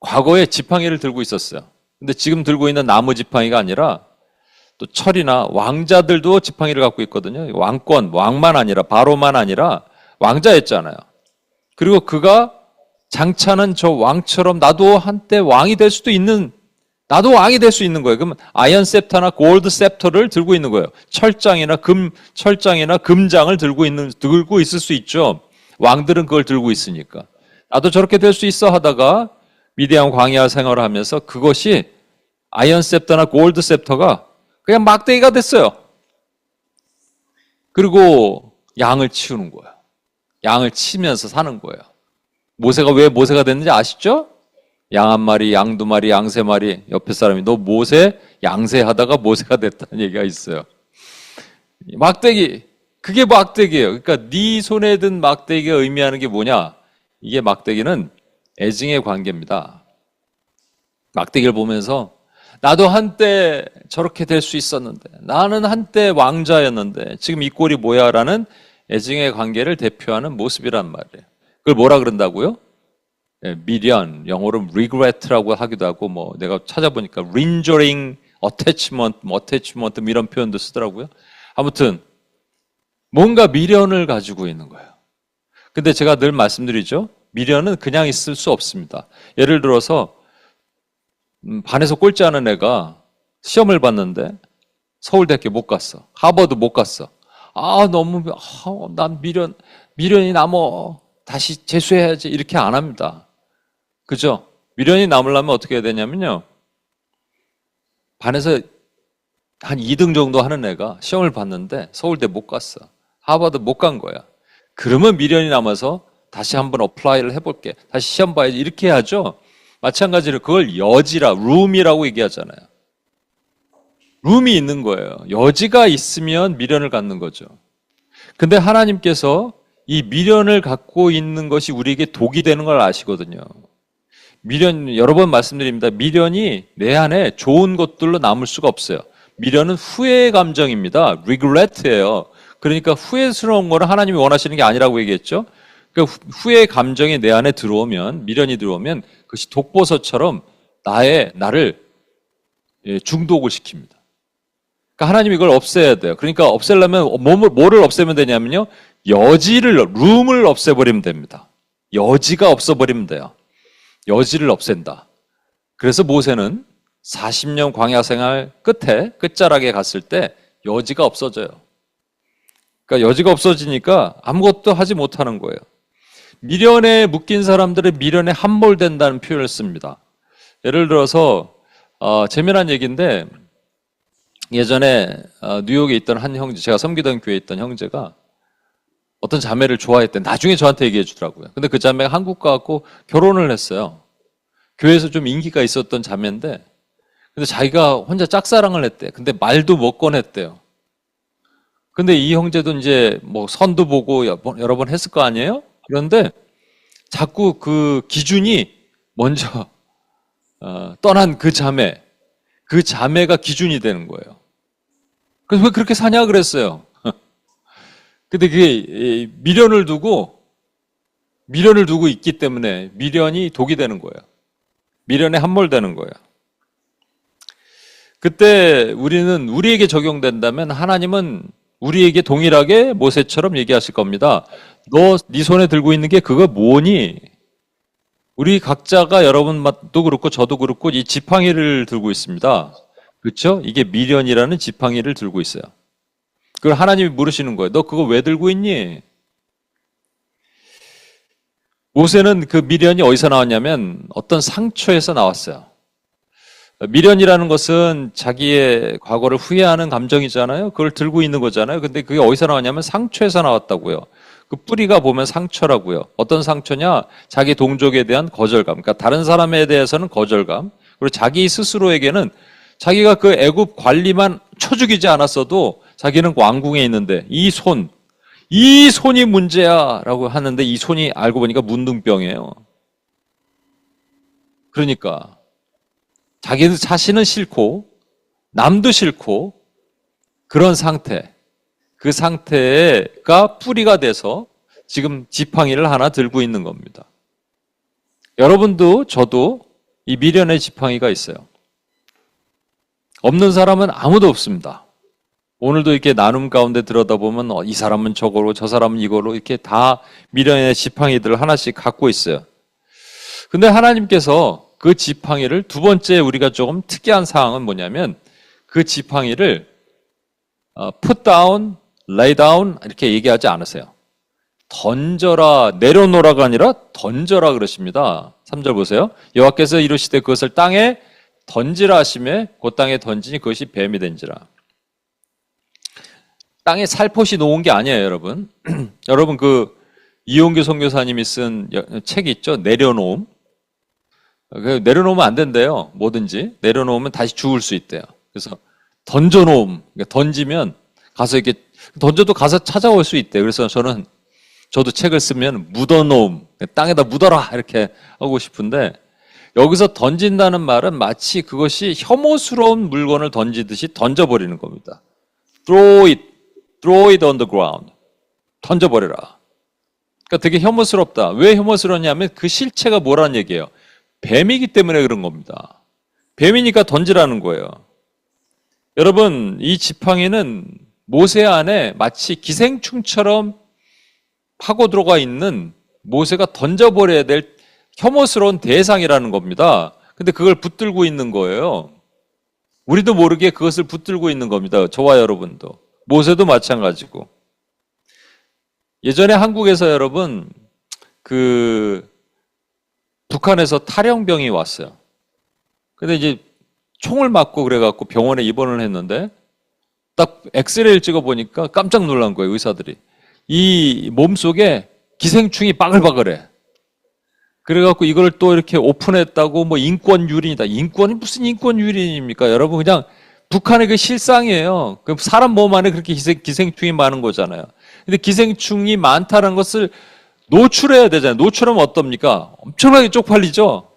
과거에 지팡이를 들고 있었어요. 근데 지금 들고 있는 나무 지팡이가 아니라 또 철이나 왕자들도 지팡이를 갖고 있거든요. 왕권, 왕만 아니라 바로만 아니라 왕자였잖아요. 그리고 그가 장차는 저 왕처럼 나도 한때 왕이 될 수도 있는, 나도 왕이 될 수 있는 거예요. 그러면 아이언 셉터나 골드 셉터를 들고 있는 거예요. 철장이나 금장을 들고 있을 수 있죠. 왕들은 그걸 들고 있으니까. 나도 저렇게 될 수 있어 하다가 미디안 광야 생활을 하면서 그것이 아이언 셉터나 골드 셉터가 그냥 막대기가 됐어요. 그리고 양을 치우는 거예요. 양을 치면서 사는 거예요. 모세가 왜 모세가 됐는지 아시죠? 양 한 마리, 양 두 마리, 양 세 마리. 옆에 사람이 너 모세 양세하다가 모세가 됐다는 얘기가 있어요. 막대기, 그게 막대기예요. 그러니까 네 손에 든 막대기가 의미하는 게 뭐냐? 이게 막대기는 애증의 관계입니다. 막대기를 보면서 나도 한때 저렇게 될 수 있었는데, 나는 한때 왕자였는데 지금 이 꼴이 뭐야? 라는 애증의 관계를 대표하는 모습이란 말이에요. 그걸 뭐라 그런다고요? 미련, 영어로 regret라고 하기도 하고, 뭐 내가 찾아보니까 lingering attachment, attachment 이런 표현도 쓰더라고요. 아무튼 뭔가 미련을 가지고 있는 거예요. 근데 제가 늘 말씀드리죠. 미련은 그냥 있을 수 없습니다. 예를 들어서 반에서 꼴찌하는 애가 시험을 봤는데 서울대학교 못 갔어. 하버드 못 갔어. 난 미련이 남어. 다시 재수해야지. 이렇게 안 합니다. 그죠? 미련이 남으려면 어떻게 해야 되냐면요. 반에서 한 2등 정도 하는 애가 시험을 봤는데 서울대 못 갔어. 하버드 못 간 거야. 그러면 미련이 남아서 다시 한번 어플라이를 해볼게. 다시 시험 봐야지. 이렇게 해야죠. 마찬가지로 그걸 여지라, 룸이라고 얘기하잖아요. 룸이 있는 거예요. 여지가 있으면 미련을 갖는 거죠. 근데 하나님께서 이 미련을 갖고 있는 것이 우리에게 독이 되는 걸 아시거든요. 미련, 여러 번 말씀드립니다. 미련이 내 안에 좋은 것들로 남을 수가 없어요. 미련은 후회의 감정입니다. regret예요. 그러니까 후회스러운 거는 하나님이 원하시는 게 아니라고 얘기했죠. 그러니까 후회의 감정이 내 안에 들어오면, 미련이 들어오면 그것이 독버섯처럼 나를 중독을 시킵니다. 그러니까 하나님이 이걸 없애야 돼요. 그러니까 없애려면 뭐를 없애면 되냐면요. 룸을 없애버리면 됩니다. 여지가 없어버리면 돼요. 여지를 없앤다. 그래서 모세는 40년 광야 생활 끝자락에 갔을 때 여지가 없어져요. 그러니까 여지가 없어지니까 아무것도 하지 못하는 거예요. 미련에 묶인 사람들은 미련에 함몰된다는 표현을 씁니다. 예를 들어서 재미난 얘기인데 예전에 뉴욕에 있던 한 형제, 제가 섬기던 교회에 있던 형제가 어떤 자매를 좋아했대. 나중에 저한테 얘기해 주더라고요. 근데 그 자매가 한국 가고 결혼을 했어요. 교회에서 좀 인기가 있었던 자매인데 근데 자기가 혼자 짝사랑을 했대. 근데 말도 못 꺼냈대요. 근데 이 형제도 이제 뭐 선도 보고 여러 번 했을 거 아니에요? 그런데 자꾸 그 기준이 먼저 떠난 그 자매가 기준이 되는 거예요. 그래서 왜 그렇게 사냐 그랬어요. 근데 그게 미련을 두고 있기 때문에 미련이 독이 되는 거예요. 미련에 함몰되는 거예요. 그때 우리에게 적용된다면 하나님은 우리에게 동일하게 모세처럼 얘기하실 겁니다. 너 네 손에 들고 있는 게 그거 뭐니? 우리 각자가 여러분도 그렇고 저도 그렇고 이 지팡이를 들고 있습니다. 그렇죠? 이게 미련이라는 지팡이를 들고 있어요. 그걸 하나님이 물으시는 거예요. 너 그거 왜 들고 있니? 모세는 그 미련이 어디서 나왔냐면 어떤 상처에서 나왔어요. 미련이라는 것은 자기의 과거를 후회하는 감정이잖아요. 그걸 들고 있는 거잖아요. 근데 그게 어디서 나왔냐면 상처에서 나왔다고요. 그 뿌리가 보면 상처라고요. 어떤 상처냐? 자기 동족에 대한 거절감. 그러니까 다른 사람에 대해서는 거절감. 그리고 자기 스스로에게는 자기가 그 애굽 관리만 쳐죽이지 않았어도 자기는 왕궁에 있는데 이 손이 문제야 라고 하는데 이 손이 알고 보니까 문둥병이에요. 그러니까 자기 자신은 싫고 남도 싫고 그런 상태, 그 상태가 뿌리가 돼서 지금 지팡이를 하나 들고 있는 겁니다. 여러분도 저도 이 미련의 지팡이가 있어요. 없는 사람은 아무도 없습니다. 오늘도 이렇게 나눔 가운데 들여다보면 이 사람은 저거로 저 사람은 이거로 이렇게 다 미련의 지팡이들을 하나씩 갖고 있어요. 근데 하나님께서 그 지팡이를 두 번째 우리가 조금 특이한 사항은 뭐냐면 그 지팡이를 put down, lay down 이렇게 얘기하지 않으세요. 던져라, 내려놓으라가 아니라 던져라 그러십니다. 3절 보세요. 여호와께서 이르시되 그것을 땅에 던지라 하시매 그 땅에 던지니 그것이 뱀이 된지라. 땅에 살포시 놓은 게 아니에요, 여러분. 여러분 그 이용규 선교사님이 쓴 책이 있죠. 내려놓음. 내려놓으면 안 된대요. 뭐든지 내려놓으면 다시 죽을 수 있대요. 그래서 던져놓음. 그러니까 던지면 가서 이렇게 던져도 가서 찾아올 수 있대요. 그래서 저도 책을 쓰면 묻어놓음. 땅에다 묻어라 이렇게 하고 싶은데 여기서 던진다는 말은 마치 그것이 혐오스러운 물건을 던지듯이 던져버리는 겁니다. Throw it on the ground. 던져버려라. 그러니까 되게 혐오스럽다. 왜 혐오스럽냐면 그 실체가 뭐라는 얘기예요. 뱀이기 때문에 그런 겁니다. 뱀이니까 던지라는 거예요. 여러분, 이 지팡이는 모세 안에 마치 기생충처럼 파고 들어가 있는 모세가 던져버려야 될 혐오스러운 대상이라는 겁니다. 근데 그걸 붙들고 있는 거예요. 우리도 모르게 그것을 붙들고 있는 겁니다. 저와 여러분도. 모세도 마찬가지고. 예전에 한국에서 여러분, 북한에서 탈영병이 왔어요. 근데 이제 총을 맞고 그래갖고 병원에 입원을 했는데 딱 엑스레이를 찍어보니까 깜짝 놀란 거예요, 의사들이. 이 몸속에 기생충이 바글바글해. 그래갖고 이걸 또 이렇게 오픈했다고 뭐 인권유린이다. 인권이 무슨 인권유린입니까? 여러분 그냥 북한의 그 실상이에요. 그 사람 몸 안에 그렇게 기생충이 많은 거잖아요. 근데 기생충이 많다는 것을 노출해야 되잖아요. 노출하면 어떻습니까? 엄청나게 쪽팔리죠?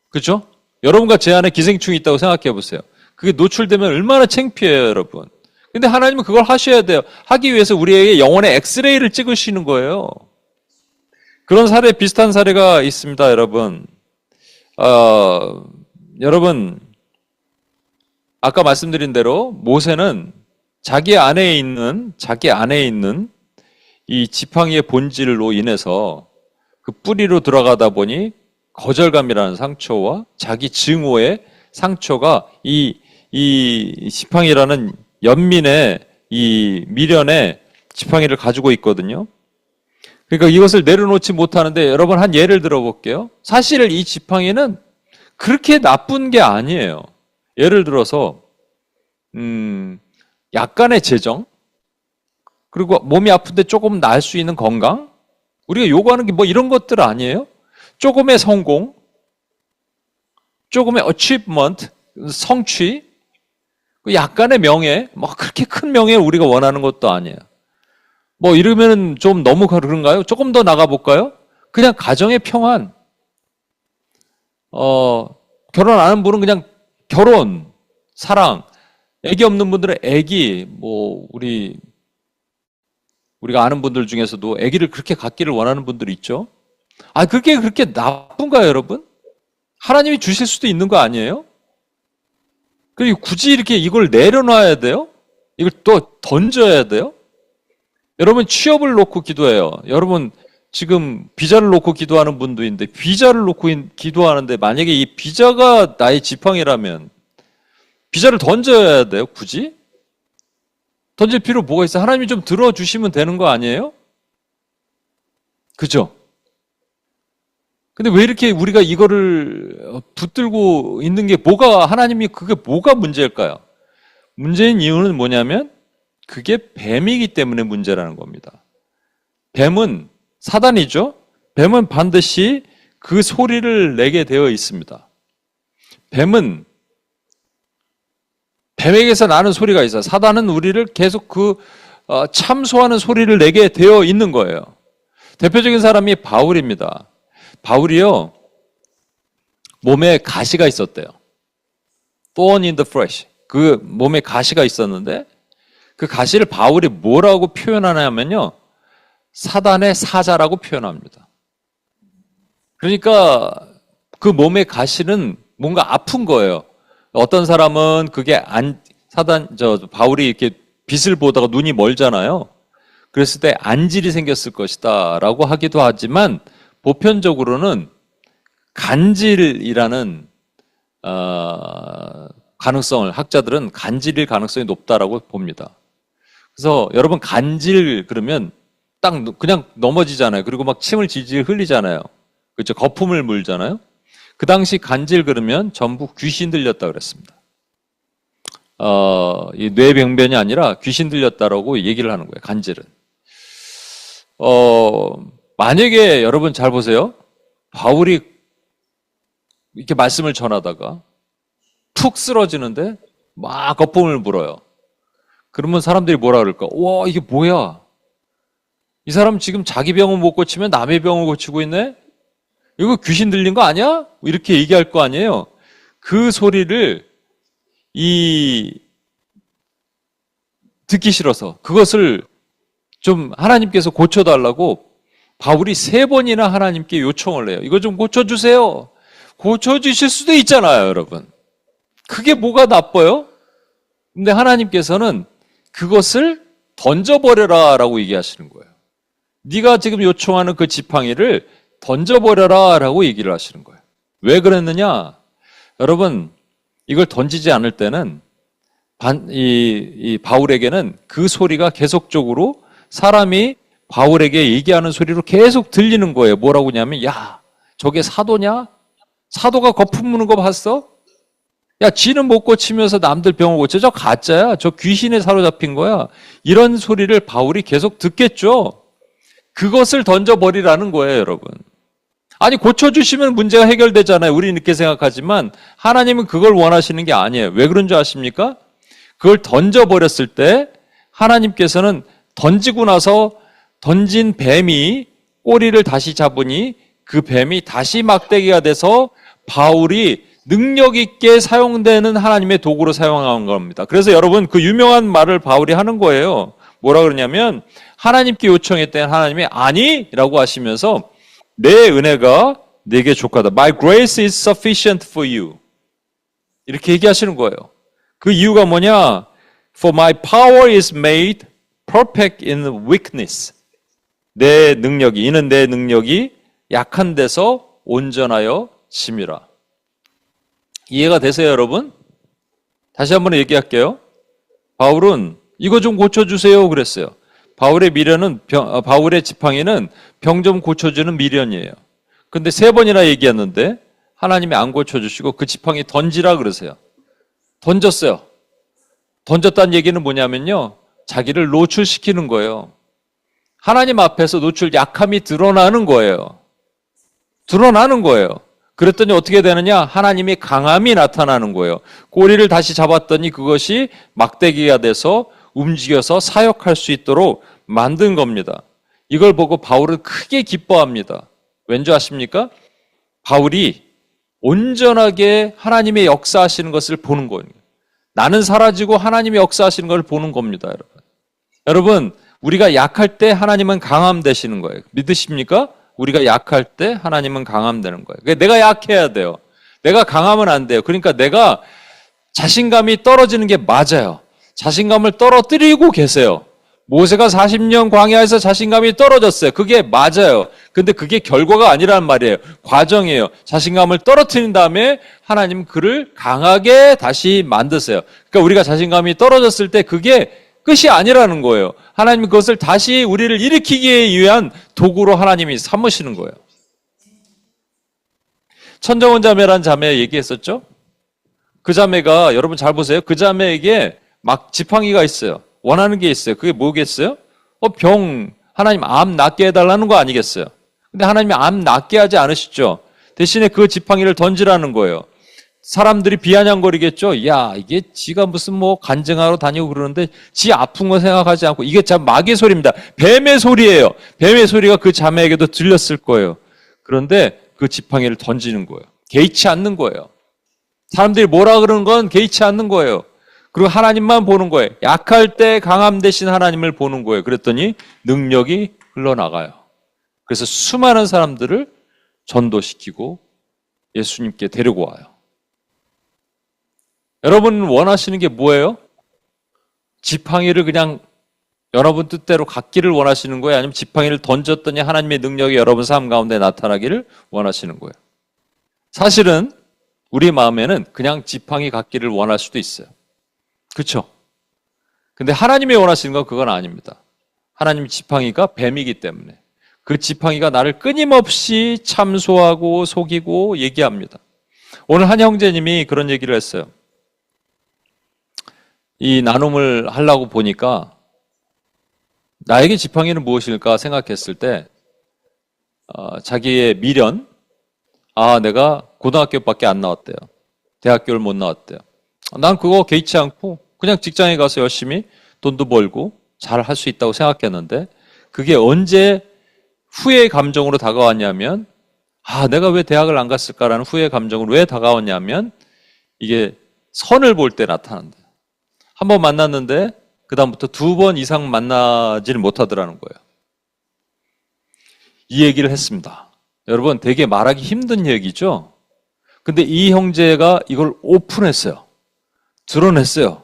그렇죠? 여러분과 제 안에 기생충이 있다고 생각해 보세요. 그게 노출되면 얼마나 창피해요, 여러분. 근데 하나님은 그걸 하셔야 돼요. 하기 위해서 우리에게 영혼의 엑스레이를 찍으시는 거예요. 그런 사례, 비슷한 사례가 있습니다, 여러분. 여러분, 아까 말씀드린 대로 모세는 자기 안에 있는 이 지팡이의 본질로 인해서 그 뿌리로 들어가다 보니 거절감이라는 상처와 자기 증오의 상처가 이 지팡이라는 연민의 이 미련의 지팡이를 가지고 있거든요. 그러니까 이것을 내려놓지 못하는데 여러분 한 예를 들어볼게요. 사실 이 지팡이는 그렇게 나쁜 게 아니에요. 예를 들어서 약간의 재정, 그리고 몸이 아픈데 조금 나을 수 있는 건강, 우리가 요구하는 게 뭐 이런 것들 아니에요? 조금의 성공, 조금의 achievement, 성취, 약간의 명예, 뭐 그렇게 큰 명예를 우리가 원하는 것도 아니에요. 뭐 이러면 좀 너무 그런가요? 조금 더 나가볼까요? 그냥 가정의 평안. 결혼 안 하는 분은 그냥 결혼, 사랑, 애기 없는 분들은 애기, 뭐 우리가 아는 분들 중에서도 애기를 그렇게 갖기를 원하는 분들이 있죠. 그렇게 나쁜가요, 여러분? 하나님이 주실 수도 있는 거 아니에요? 그리고 굳이 이렇게 이걸 내려놔야 돼요? 이걸 또 던져야 돼요? 여러분 취업을 놓고 기도해요. 여러분 지금 비자를 놓고 기도하는 분도 있는데 비자를 놓고 기도하는데 만약에 이 비자가 나의 지팡이라면 비자를 던져야 돼요? 굳이? 던질 필요 뭐가 있어요? 하나님이 좀 들어주시면 되는 거 아니에요? 그죠? 근데 왜 이렇게 우리가 이거를 붙들고 있는 게 그게 뭐가 문제일까요? 문제인 이유는 뭐냐면 그게 뱀이기 때문에 문제라는 겁니다. 뱀은 사단이죠? 뱀은 반드시 그 소리를 내게 되어 있습니다. 뱀에게서 나는 소리가 있어요. 사단은 우리를 계속 참소하는 소리를 내게 되어 있는 거예요. 대표적인 사람이 바울입니다. 바울이요, 몸에 가시가 있었대요. Thorn in the flesh. 그 몸에 가시가 있었는데 그 가시를 바울이 뭐라고 표현하냐면요, 사단의 사자라고 표현합니다. 그러니까 그 몸의 가시는 뭔가 아픈 거예요. 어떤 사람은 그게 바울이 이렇게 빛을 보다가 눈이 멀잖아요. 그랬을 때 안질이 생겼을 것이다 라고 하기도 하지만 보편적으로는 간질이라는 가능성을 학자들은 간질일 가능성이 높다라고 봅니다. 그래서 여러분 간질 그러면 딱 그냥 넘어지잖아요. 그리고 막 침을 질질 흘리잖아요. 그렇죠? 거품을 물잖아요. 그 당시 간질 그러면 전부 귀신 들렸다 그랬습니다. 이 뇌병변이 아니라 귀신 들렸다라고 얘기를 하는 거예요. 간질은. 만약에 여러분 잘 보세요. 바울이 이렇게 말씀을 전하다가 푹 쓰러지는데 막 거품을 불어요. 그러면 사람들이 뭐라 그럴까? 와, 이게 뭐야? 이 사람 지금 자기 병을 못 고치면 남의 병을 고치고 있네? 이거 귀신 들린 거 아니야? 이렇게 얘기할 거 아니에요? 그 소리를 듣기 싫어서 그것을 좀 하나님께서 고쳐달라고 바울이 3번이나 하나님께 요청을 해요. 이거 좀 고쳐주세요. 고쳐주실 수도 있잖아요, 여러분. 그게 뭐가 나빠요? 근데 하나님께서는 그것을 던져버려라 라고 얘기하시는 거예요. 네가 지금 요청하는 그 지팡이를 던져버려라 라고 얘기를 하시는 거예요. 왜 그랬느냐? 여러분, 이걸 던지지 않을 때는 이 바울에게는 그 소리가 계속적으로 사람이 바울에게 얘기하는 소리로 계속 들리는 거예요. 뭐라고 하냐면, 야, 저게 사도냐? 사도가 거품 무는 거 봤어? 야, 지는 못 고치면서 남들 병을 고쳐. 저 가짜야. 저 귀신에 사로잡힌 거야. 이런 소리를 바울이 계속 듣겠죠. 그것을 던져버리라는 거예요, 여러분. 아니, 고쳐주시면 문제가 해결되잖아요. 우리 이렇게 생각하지만 하나님은 그걸 원하시는 게 아니에요. 왜 그런 줄 아십니까? 그걸 던져버렸을 때 하나님께서는 던지고 나서 던진 뱀이 꼬리를 다시 잡으니 그 뱀이 다시 막대기가 돼서 바울이 능력 있게 사용되는 하나님의 도구로 사용한 겁니다. 그래서 여러분 그 유명한 말을 바울이 하는 거예요. 뭐라 그러냐면 하나님께 요청했더니 하나님이 아니라고 하시면서 내 은혜가 네게 족하다. My grace is sufficient for you. 이렇게 얘기하시는 거예요. 그 이유가 뭐냐? For my power is made perfect in weakness. 이는 내 능력이 약한 데서 온전하여 심이라. 이해가 되세요, 여러분? 다시 한번 얘기할게요. 바울은 이거 좀 고쳐주세요 그랬어요. 바울의 지팡이는 병 좀 고쳐주는 미련이에요. 근데 3번이나 얘기했는데 하나님이 안 고쳐주시고 그 지팡이 던지라 그러세요. 던졌어요. 던졌다는 얘기는 뭐냐면요. 자기를 노출시키는 거예요. 하나님 앞에서 약함이 드러나는 거예요. 드러나는 거예요. 그랬더니 어떻게 되느냐? 하나님의 강함이 나타나는 거예요. 꼬리를 다시 잡았더니 그것이 막대기가 돼서 움직여서 사역할 수 있도록 만든 겁니다. 이걸 보고 바울은 크게 기뻐합니다. 왠지 아십니까? 바울이 온전하게 하나님의 역사하시는 것을 보는 거예요. 나는 사라지고 하나님의 역사하시는 걸 보는 겁니다, 여러분. 여러분, 우리가 약할 때 하나님은 강함 되시는 거예요. 믿으십니까? 우리가 약할 때 하나님은 강함 되는 거예요. 그러니까 내가 약해야 돼요. 내가 강하면 안 돼요. 그러니까 내가 자신감이 떨어지는 게 맞아요. 자신감을 떨어뜨리고 계세요. 모세가 40년 광야에서 자신감이 떨어졌어요. 그게 맞아요. 근데 그게 결과가 아니란 말이에요. 과정이에요. 자신감을 떨어뜨린 다음에 하나님 그를 강하게 다시 만드세요. 그러니까 우리가 자신감이 떨어졌을 때 그게 끝이 아니라는 거예요. 하나님이 그것을 다시 우리를 일으키기 위한 도구로 하나님이 삼으시는 거예요. 천정원 자매란 자매 얘기했었죠? 그 자매가 여러분 잘 보세요. 그 자매에게 막 지팡이가 있어요. 원하는 게 있어요. 그게 뭐겠어요? 하나님 암 낫게 해달라는 거 아니겠어요? 근데 하나님이 암 낫게 하지 않으시죠? 대신에 그 지팡이를 던지라는 거예요. 사람들이 비아냥거리겠죠? 야, 이게 지가 무슨 간증하러 다니고 그러는데 지 아픈 거 생각하지 않고 이게 참 마귀의 소리입니다. 뱀의 소리예요. 뱀의 소리가 그 자매에게도 들렸을 거예요. 그런데 그 지팡이를 던지는 거예요. 개의치 않는 거예요. 사람들이 뭐라 그러는 건 개의치 않는 거예요. 그리고 하나님만 보는 거예요. 약할 때 강함 되신 하나님을 보는 거예요. 그랬더니 능력이 흘러나가요. 그래서 수많은 사람들을 전도시키고 예수님께 데리고 와요. 여러분 원하시는 게 뭐예요? 지팡이를 그냥 여러분 뜻대로 갖기를 원하시는 거예요? 아니면 지팡이를 던졌더니 하나님의 능력이 여러분 삶 가운데 나타나기를 원하시는 거예요? 사실은 우리 마음에는 그냥 지팡이 갖기를 원할 수도 있어요. 그렇죠? 근데 하나님이 원하시는 건 그건 아닙니다. 하나님 지팡이가 뱀이기 때문에 그 지팡이가 나를 끊임없이 참소하고 속이고 얘기합니다. 오늘 한 형제님이 그런 얘기를 했어요. 이 나눔을 하려고 보니까 나에게 지팡이는 무엇일까 생각했을 때 자기의 미련, 내가 고등학교밖에 안 나왔대요. 대학교를 못 나왔대요. 난 그거 개의치 않고 그냥 직장에 가서 열심히 돈도 벌고 잘 할 수 있다고 생각했는데 그게 언제 후회의 감정으로 다가왔냐면 내가 왜 대학을 안 갔을까라는 후회의 감정으로 왜 다가왔냐면 이게 선을 볼 때 나타난다. 한 번 만났는데 그 다음부터 2번 이상 만나지를 못하더라는 거예요. 이 얘기를 했습니다. 여러분 되게 말하기 힘든 얘기죠? 근데 이 형제가 이걸 오픈했어요. 드러냈어요.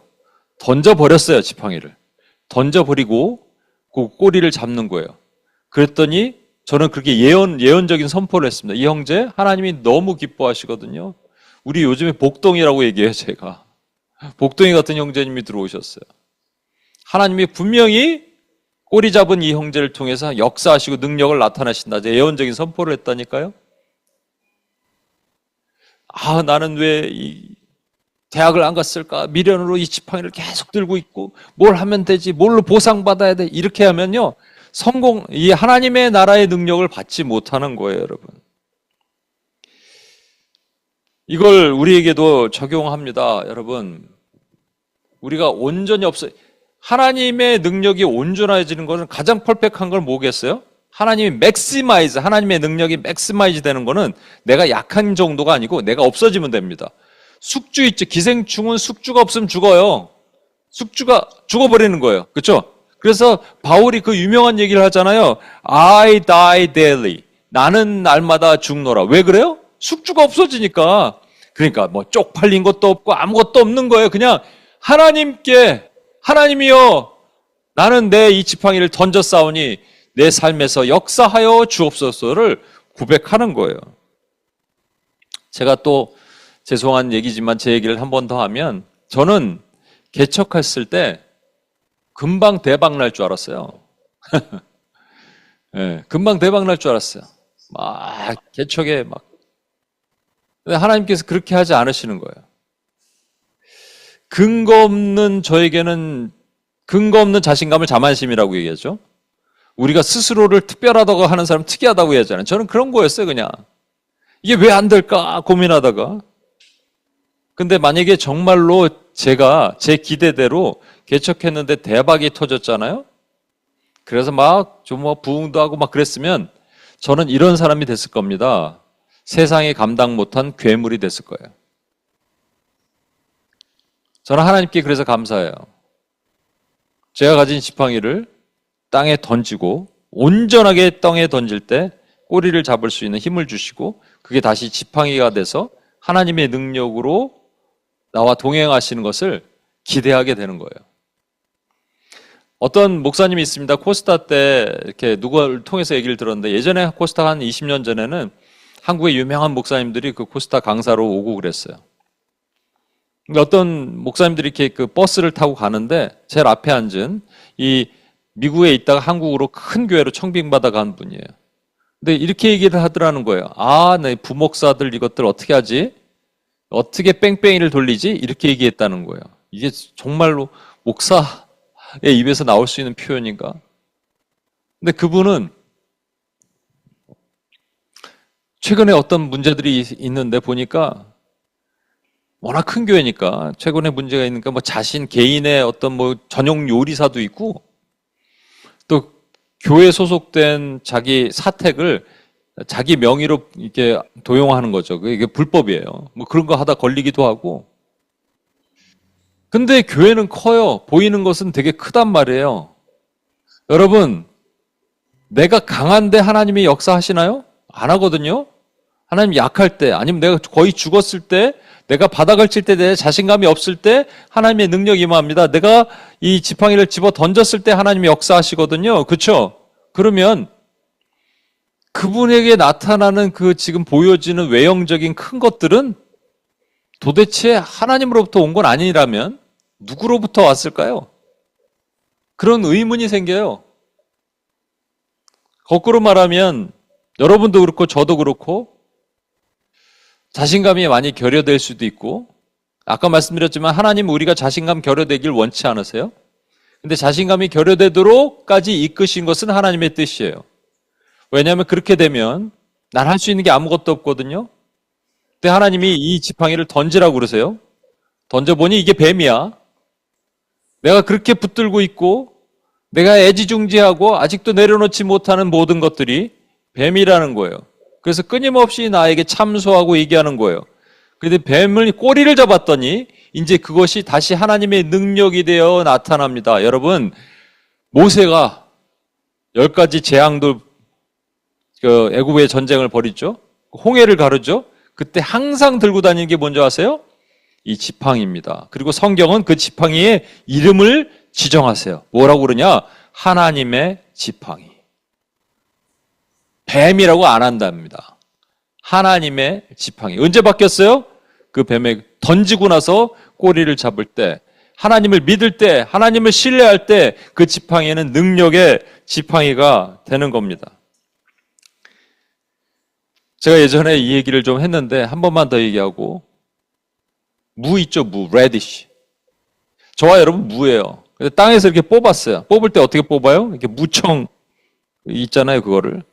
던져버렸어요, 지팡이를. 던져버리고 그 꼬리를 잡는 거예요. 그랬더니 저는 그렇게 예언적인 선포를 했습니다. 이 형제 하나님이 너무 기뻐하시거든요. 우리 요즘에 복동이라고 얘기해요, 제가. 복동이 같은 형제님이 들어오셨어요. 하나님이 분명히 꼬리 잡은 이 형제를 통해서 역사하시고 능력을 나타내신다. 예언적인 선포를 했다니까요. 나는 왜 이 대학을 안 갔을까? 미련으로 이 지팡이를 계속 들고 있고 뭘 하면 되지? 뭘로 보상받아야 돼? 이렇게 하면요. 이 하나님의 나라의 능력을 받지 못하는 거예요, 여러분. 이걸 우리에게도 적용합니다, 여러분. 우리가 온전히 하나님의 능력이 온전해지는 것은 가장 퍼펙트한 걸 뭐겠어요? 하나님이 하나님의 능력이 맥시마이즈 되는 거는 내가 약한 정도가 아니고 내가 없어지면 됩니다. 숙주 있죠. 기생충은 숙주가 없으면 죽어요. 숙주가 죽어버리는 거예요. 그렇죠? 그래서 바울이 그 유명한 얘기를 하잖아요. I die daily. 나는 날마다 죽노라. 왜 그래요? 숙주가 없어지니까. 그러니까 뭐 쪽팔린 것도 없고 아무것도 없는 거예요. 그냥 하나님이여 나는 내 이 지팡이를 던져 싸우니 내 삶에서 역사하여 주옵소서를 고백하는 거예요. 제가 또 죄송한 얘기지만 제 얘기를 한 번 더 하면 저는 개척했을 때 금방 대박 날 줄 알았어요. 네, 금방 대박 날 줄 알았어요. 막 개척에 막. 근데 하나님께서 그렇게 하지 않으시는 거예요. 저에게는 근거 없는 자신감을 자만심이라고 얘기하죠. 우리가 스스로를 특별하다고 하는 사람 특이하다고 얘기하잖아요. 저는 그런 거였어요, 그냥. 이게 왜 안 될까 고민하다가. 근데 만약에 정말로 제가 제 기대대로 개척했는데 대박이 터졌잖아요. 그래서 막 좀 부흥도 하고 막 그랬으면 저는 이런 사람이 됐을 겁니다. 세상에 감당 못한 괴물이 됐을 거예요. 저는 하나님께 그래서 감사해요. 제가 가진 지팡이를 땅에 던지고 온전하게 땅에 던질 때 꼬리를 잡을 수 있는 힘을 주시고 그게 다시 지팡이가 돼서 하나님의 능력으로 나와 동행하시는 것을 기대하게 되는 거예요. 어떤 목사님이 있습니다. 코스타 때 이렇게 누구를 통해서 얘기를 들었는데 예전에 코스타 한 20년 전에는 한국의 유명한 목사님들이 그 코스타 강사로 오고 그랬어요. 어떤 목사님들이 이렇게 그 버스를 타고 가는데 제일 앞에 앉은 이 미국에 있다가 한국으로 큰 교회로 청빙받아 간 분이에요. 근데 이렇게 얘기를 하더라는 거예요. 내 부목사들 이것들 어떻게 하지? 어떻게 뺑뺑이를 돌리지? 이렇게 얘기했다는 거예요. 이게 정말로 목사의 입에서 나올 수 있는 표현인가? 근데 그분은 최근에 어떤 문제들이 있는데 보니까 워낙 큰 교회니까 최근에 문제가 있으니까 뭐 자신 개인의 어떤 뭐 전용 요리사도 있고 또 교회 소속된 자기 사택을 자기 명의로 이렇게 도용하는 거죠. 이게 불법이에요. 뭐 그런 거 하다 걸리기도 하고. 근데 교회는 커요. 보이는 것은 되게 크단 말이에요. 여러분, 내가 강한데 하나님이 역사하시나요? 안 하거든요. 하나님 약할 때, 아니면 내가 거의 죽었을 때, 내가 바닥을 칠 때, 내 자신감이 없을 때 하나님의 능력이 임합니다. 내가 이 지팡이를 집어 던졌을 때 하나님이 역사하시거든요. 그렇죠? 그러면 그분에게 나타나는 그 지금 보여지는 외형적인 큰 것들은 도대체 하나님으로부터 온 건 아니라면 누구로부터 왔을까요? 그런 의문이 생겨요. 거꾸로 말하면 여러분도 그렇고 저도 그렇고 자신감이 많이 결여될 수도 있고, 아까 말씀드렸지만 하나님은 우리가 자신감 결여되길 원치 않으세요. 근데 자신감이 결여되도록까지 이끄신 것은 하나님의 뜻이에요. 왜냐하면 그렇게 되면 난 할 수 있는 게 아무것도 없거든요. 근데 하나님이 이 지팡이를 던지라고 그러세요. 던져보니 이게 뱀이야. 내가 그렇게 붙들고 있고 내가 애지중지하고 아직도 내려놓지 못하는 모든 것들이 뱀이라는 거예요. 그래서 끊임없이 나에게 참소하고 얘기하는 거예요. 그런데 뱀을 꼬리를 잡았더니 이제 그것이 다시 하나님의 능력이 되어 나타납니다. 여러분, 모세가 10가지 재앙들, 애굽의 전쟁을 벌이죠. 홍해를 가르죠. 그때 항상 들고 다니는 게 뭔지 아세요? 이 지팡이입니다. 그리고 성경은 그 지팡이의 이름을 지정하세요. 뭐라고 그러냐? 하나님의 지팡이. 뱀이라고 안 한답니다. 하나님의 지팡이. 언제 바뀌었어요? 그 뱀에 던지고 나서 꼬리를 잡을 때, 하나님을 믿을 때, 하나님을 신뢰할 때 그 지팡이는 능력의 지팡이가 되는 겁니다. 제가 예전에 이 얘기를 좀 했는데 한 번만 더 얘기하고, 무 있죠, 무, 레디쉬. 저와 여러분 무예요. 땅에서 이렇게 뽑았어요. 뽑을 때 어떻게 뽑아요? 이렇게 무청 있잖아요, 그거를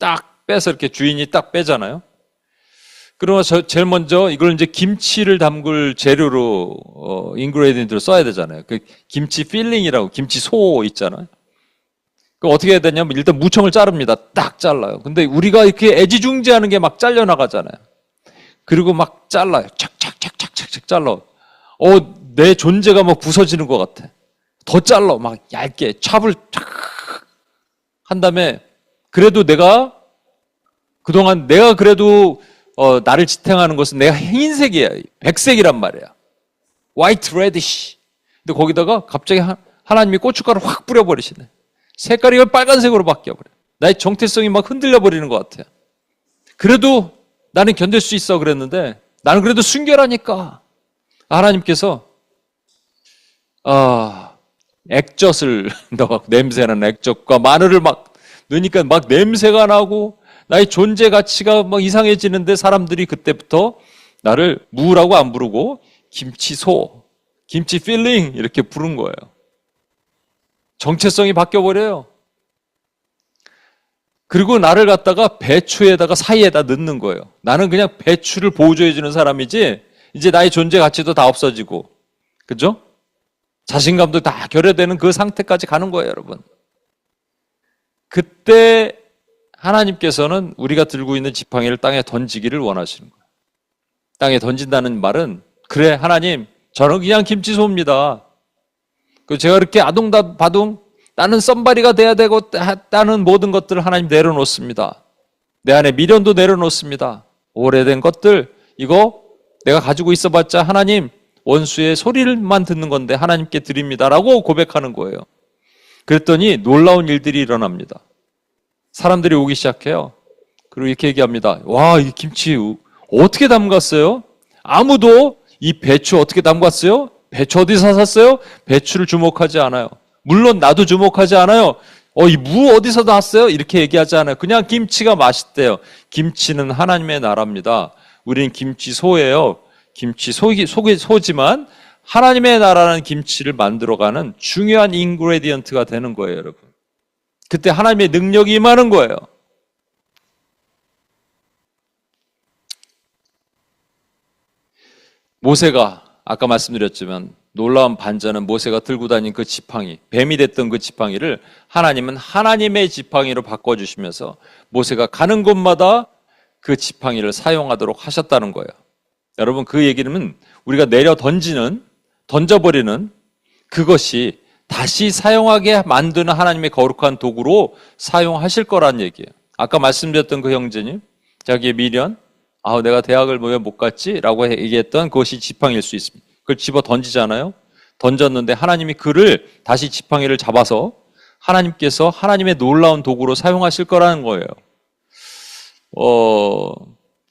딱 빼서 이렇게 주인이 딱 빼잖아요. 그러면 제일 먼저 이걸 이제 김치를 담글 재료로 인그레디언트를 써야 되잖아요. 그 김치 필링이라고, 김치 소 있잖아요. 그 어떻게 해야 되냐면 일단 무청을 자릅니다. 딱 잘라요. 근데 우리가 이렇게 애지중지하는 게 막 잘려 나가잖아요. 그리고 막 잘라요. 착착착착착 잘라. 내 존재가 막 부서지는 것 같아. 더 잘라. 막 얇게 찹을 착 한 다음에, 그래도 그동안 내가 그래도 나를 지탱하는 것은 내가 흰색이야. 백색이란 말이야. 화이트 레디쉬. 근데 거기다가 갑자기 하나님이 고춧가루 확 뿌려버리시네. 색깔이 빨간색으로 바뀌어버려. 나의 정체성이 막 흔들려 버리는 것 같아요. 그래도 나는 견딜 수 있어 그랬는데, 나는 그래도 순결하니까 하나님께서 액젓을 넣어, 냄새나는 액젓과 마늘을 막 넣으니까 막 냄새가 나고 나의 존재 가치가 막 이상해지는데, 사람들이 그때부터 나를 무라고 안 부르고 김치소, 김치 필링 이렇게 부른 거예요. 정체성이 바뀌어버려요. 그리고 나를 갖다가 배추에다가 사이에다 넣는 거예요. 나는 그냥 배추를 보조해주는 사람이지, 이제 나의 존재 가치도 다 없어지고, 그죠? 자신감도 다 결여되는 그 상태까지 가는 거예요, 여러분. 그때 하나님께서는 우리가 들고 있는 지팡이를 땅에 던지기를 원하시는 거예요. 땅에 던진다는 말은, 그래 하나님, 저는 그냥 김치소입니다. 제가 그렇게 아둥바둥 나는 썸바리가 돼야 되고 다는 모든 것들을 하나님 내려놓습니다. 내 안에 미련도 내려놓습니다. 오래된 것들, 이거 내가 가지고 있어봤자 하나님 원수의 소리를만 듣는 건데 하나님께 드립니다라고 고백하는 거예요. 그랬더니 놀라운 일들이 일어납니다. 사람들이 오기 시작해요. 그리고 이렇게 얘기합니다. 와, 이 김치 어떻게 담갔어요? 아무도 이 배추 어떻게 담갔어요? 배추 어디서 샀어요? 배추를 주목하지 않아요. 물론 나도 주목하지 않아요. 이 무 어디서 났어요? 이렇게 얘기하지 않아요. 그냥 김치가 맛있대요. 김치는 하나님의 나라입니다. 우리는 김치소예요. 김치 소지만 하나님의 나라는 김치를 만들어가는 중요한 인그레디언트가 되는 거예요, 여러분. 그때 하나님의 능력이 임하는 거예요. 모세가 아까 말씀드렸지만 놀라운 반전은, 모세가 들고 다닌 그 지팡이, 뱀이 됐던 그 지팡이를 하나님은 하나님의 지팡이로 바꿔주시면서 모세가 가는 곳마다 그 지팡이를 사용하도록 하셨다는 거예요. 여러분, 그 얘기는 우리가 던져버리는 그것이 다시 사용하게 만드는 하나님의 거룩한 도구로 사용하실 거란 얘기예요. 아까 말씀드렸던 그 형제님, 자기의 미련, 내가 대학을 왜 못 갔지? 라고 얘기했던 그것이 지팡이일 수 있습니다. 그걸 집어 던지잖아요. 던졌는데 하나님이 그를 다시 지팡이를 잡아서 하나님께서 하나님의 놀라운 도구로 사용하실 거라는 거예요.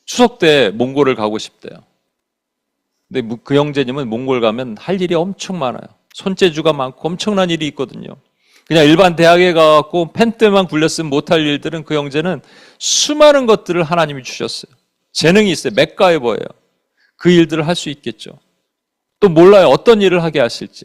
추석 때 몽골을 가고 싶대요. 근데 그 형제님은 몽골 가면 할 일이 엄청 많아요. 손재주가 많고 엄청난 일이 있거든요. 그냥 일반 대학에 가갖고 펜 때만 굴렸으면 못할 일들은 그 형제는 수많은 것들을 하나님이 주셨어요. 재능이 있어요. 맥가이버예요. 그 일들을 할 수 있겠죠. 또 몰라요. 어떤 일을 하게 하실지.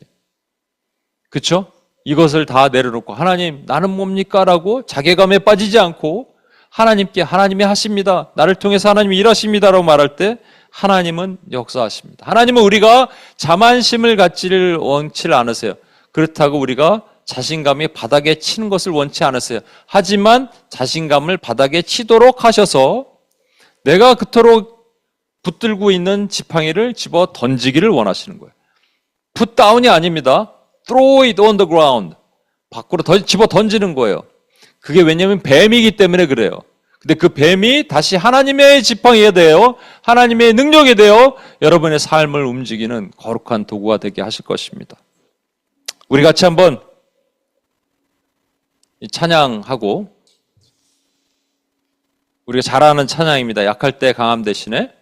그렇죠? 이것을 다 내려놓고 하나님 나는 뭡니까? 라고 자괴감에 빠지지 않고 하나님께 하나님이 하십니다. 나를 통해서 하나님이 일하십니다. 라고 말할 때 하나님은 역사하십니다. 하나님은 우리가 자만심을 갖지를 원치 않으세요. 그렇다고 우리가 자신감이 바닥에 치는 것을 원치 않으세요. 하지만 자신감을 바닥에 치도록 하셔서 내가 그토록 붙들고 있는 지팡이를 집어 던지기를 원하시는 거예요. put down이 아닙니다. throw it on the ground. 밖으로 집어 던지는 거예요. 그게 왜냐하면 뱀이기 때문에 그래요. 근데 그 뱀이 다시 하나님의 지팡이에 대여 하나님의 능력에 대여 여러분의 삶을 움직이는 거룩한 도구가 되게 하실 것입니다. 우리 같이 한번 찬양하고, 우리가 잘 아는 찬양입니다. 약할 때 강함 대신에.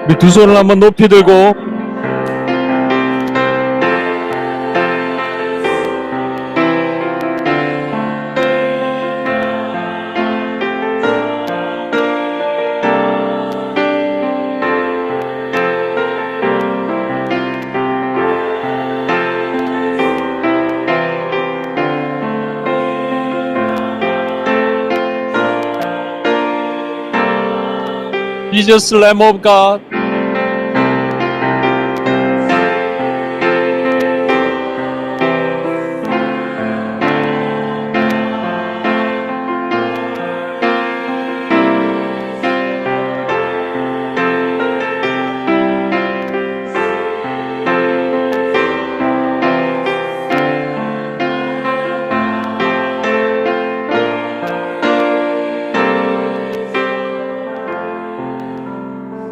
우리 두 손을 한번 높이 들고 Jesus Lamb of God.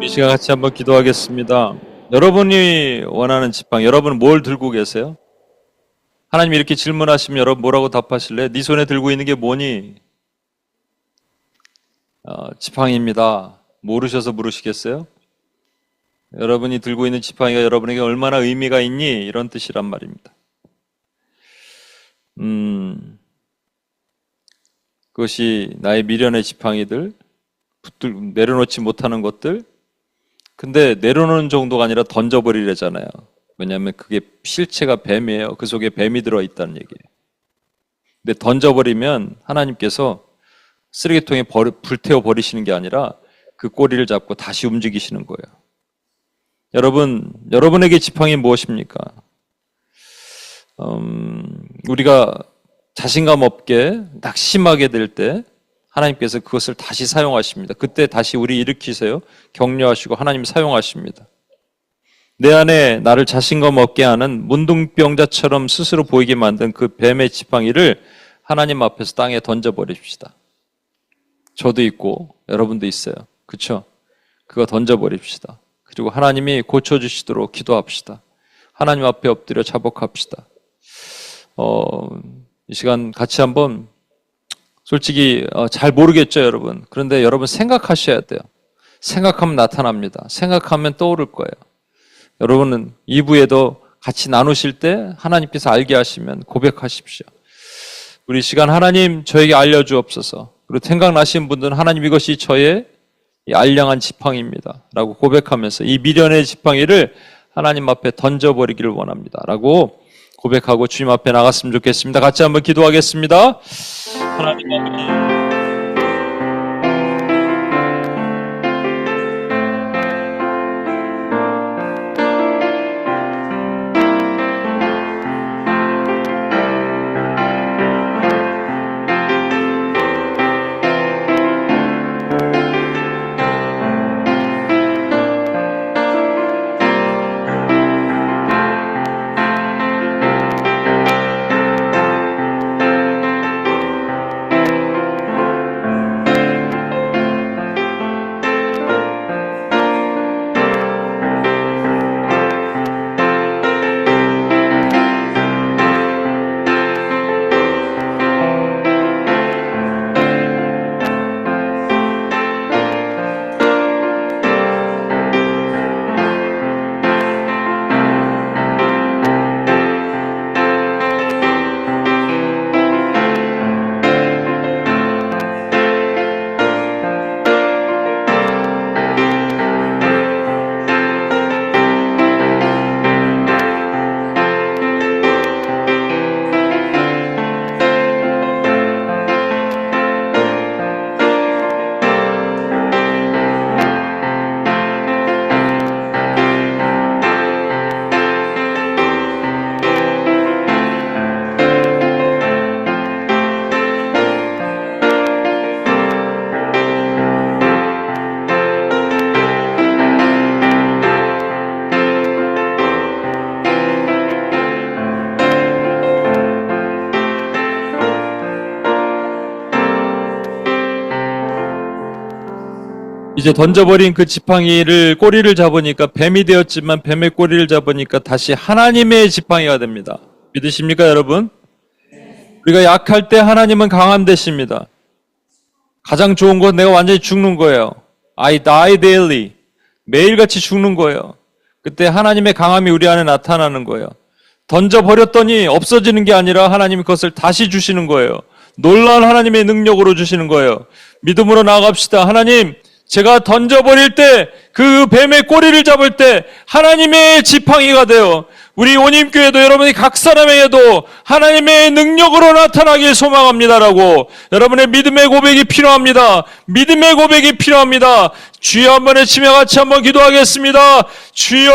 이 시간 같이 한번 기도하겠습니다. 여러분이 원하는 지팡이, 여러분은 뭘 들고 계세요? 하나님이 이렇게 질문하시면 여러분 뭐라고 답하실래요? 네 손에 들고 있는 게 뭐니? 지팡이입니다. 모르셔서 물으시겠어요? 여러분이 들고 있는 지팡이가 여러분에게 얼마나 의미가 있니? 이런 뜻이란 말입니다. 그것이 나의 미련의 지팡이들, 내려놓지 못하는 것들. 근데 내려놓는 정도가 아니라 던져버리래잖아요. 왜냐하면 그게 실체가 뱀이에요. 그 속에 뱀이 들어있다는 얘기예요. 근데 던져버리면 하나님께서 쓰레기통에 불태워 버리시는 게 아니라 그 꼬리를 잡고 다시 움직이시는 거예요. 여러분에게 지팡이 무엇입니까? 우리가 자신감 없게 낙심하게 될 때 하나님께서 그것을 다시 사용하십니다. 그때 다시 우리 일으키세요. 격려하시고 하나님 사용하십니다. 내 안에 나를 자신감 없게 하는 문둥병자처럼 스스로 보이게 만든 그 뱀의 지팡이를 하나님 앞에서 땅에 던져버립시다. 저도 있고 여러분도 있어요. 그렇죠? 그거 던져버립시다. 그리고 하나님이 고쳐주시도록 기도합시다. 하나님 앞에 엎드려 자복합시다. 이 시간 같이 한번 솔직히 잘 모르겠죠, 여러분. 그런데 여러분 생각하셔야 돼요. 생각하면 나타납니다. 생각하면 떠오를 거예요. 여러분은 2부에도 같이 나누실 때 하나님께서 알게 하시면 고백하십시오. 우리 시간 하나님 저에게 알려주옵소서. 그리고 생각나신 분들은 하나님 이것이 저의 알량한 지팡이입니다 라고 고백하면서 이 미련의 지팡이를 하나님 앞에 던져버리기를 원합니다 라고 고백하고 주님 앞에 나갔으면 좋겠습니다. 같이 한번 기도하겠습니다. 하나님 아버지, 이제 던져버린 그 지팡이를 꼬리를 잡으니까 뱀이 되었지만 뱀의 꼬리를 잡으니까 다시 하나님의 지팡이가 됩니다. 믿으십니까, 여러분? 우리가 약할 때 하나님은 강함 되십니다. 가장 좋은 건 내가 완전히 죽는 거예요. I die daily. 매일같이 죽는 거예요. 그때 하나님의 강함이 우리 안에 나타나는 거예요. 던져버렸더니 없어지는 게 아니라 하나님이 그것을 다시 주시는 거예요. 놀라운 하나님의 능력으로 주시는 거예요. 믿음으로 나아갑시다. 하나님, 제가 던져버릴 때, 그 뱀의 꼬리를 잡을 때 하나님의 지팡이가 되어 우리 온임교회도 여러분이 각 사람에게도 하나님의 능력으로 나타나길 소망합니다라고 여러분의 믿음의 고백이 필요합니다. 믿음의 고백이 필요합니다. 주여 한번 외치며 같이 한번 기도하겠습니다. 주여!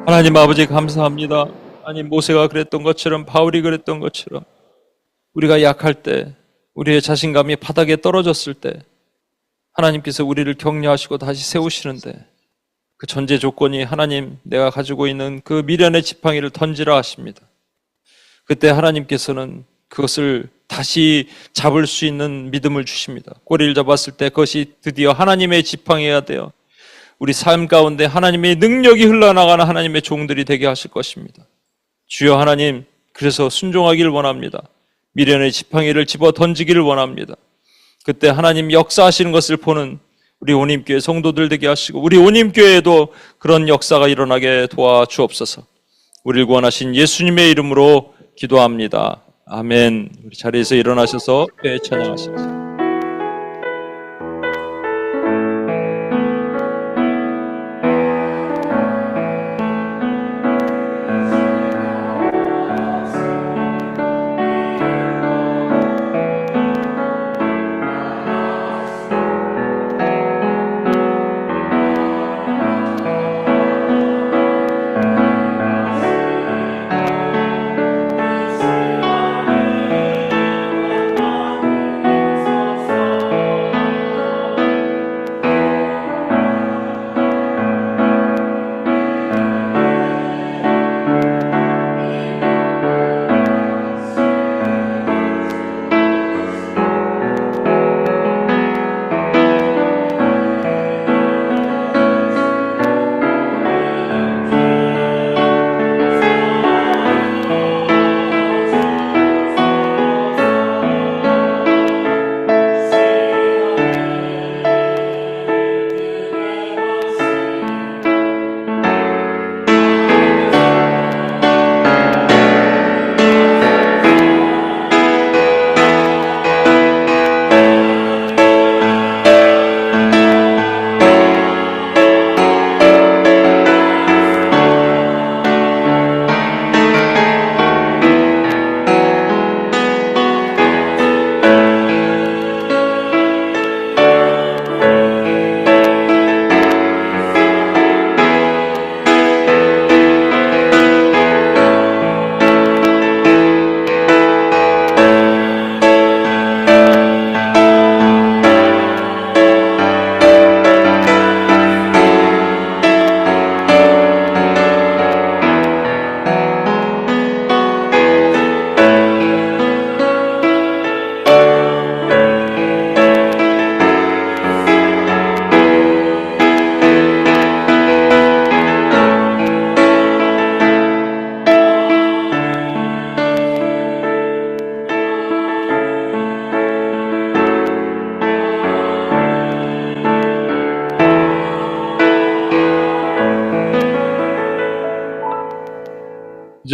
하나님 아버지 감사합니다. 하나님 모세가 그랬던 것처럼 바울이 그랬던 것처럼 우리가 약할 때 우리의 자신감이 바닥에 떨어졌을 때 하나님께서 우리를 격려하시고 다시 세우시는데 그 전제 조건이 하나님 내가 가지고 있는 그 미련의 지팡이를 던지라 하십니다. 그때 하나님께서는 그것을 다시 잡을 수 있는 믿음을 주십니다. 꼬리를 잡았을 때 그것이 드디어 하나님의 지팡이가 되어 우리 삶 가운데 하나님의 능력이 흘러나가는 하나님의 종들이 되게 하실 것입니다. 주여 하나님, 그래서 순종하기를 원합니다. 미련의 지팡이를 집어 던지기를 원합니다. 그때 하나님 역사하시는 것을 보는 우리 온임교회 성도들 되게 하시고 우리 온임교회에도 그런 역사가 일어나게 도와주옵소서. 우리를 구원하신 예수님의 이름으로 기도합니다. 아멘. 우리 자리에서 일어나셔서 교회 찬양하십시오.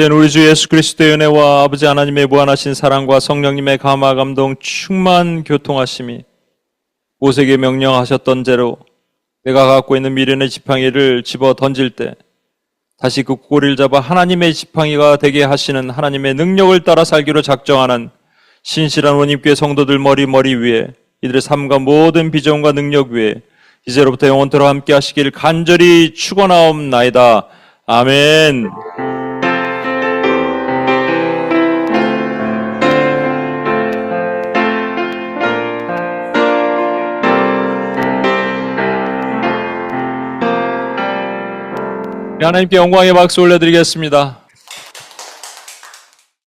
이제는 우리 주 예수 그리스도의 은혜와 아버지 하나님의 무한하신 사랑과 성령님의 감화 감동 충만 교통하심이 모세에게 명령하셨던 대로 내가 갖고 있는 미련의 지팡이를 집어 던질 때 다시 그 꼬리를 잡아 하나님의 지팡이가 되게 하시는 하나님의 능력을 따라 살기로 작정하는 신실한 원님교회 성도들 머리 위에 이들의 삶과 모든 비전과 능력 위에 이제로부터 영원토록 함께 하시길 간절히 축원하옵나이다. 아멘. 하나님께 영광의 박수 올려드리겠습니다.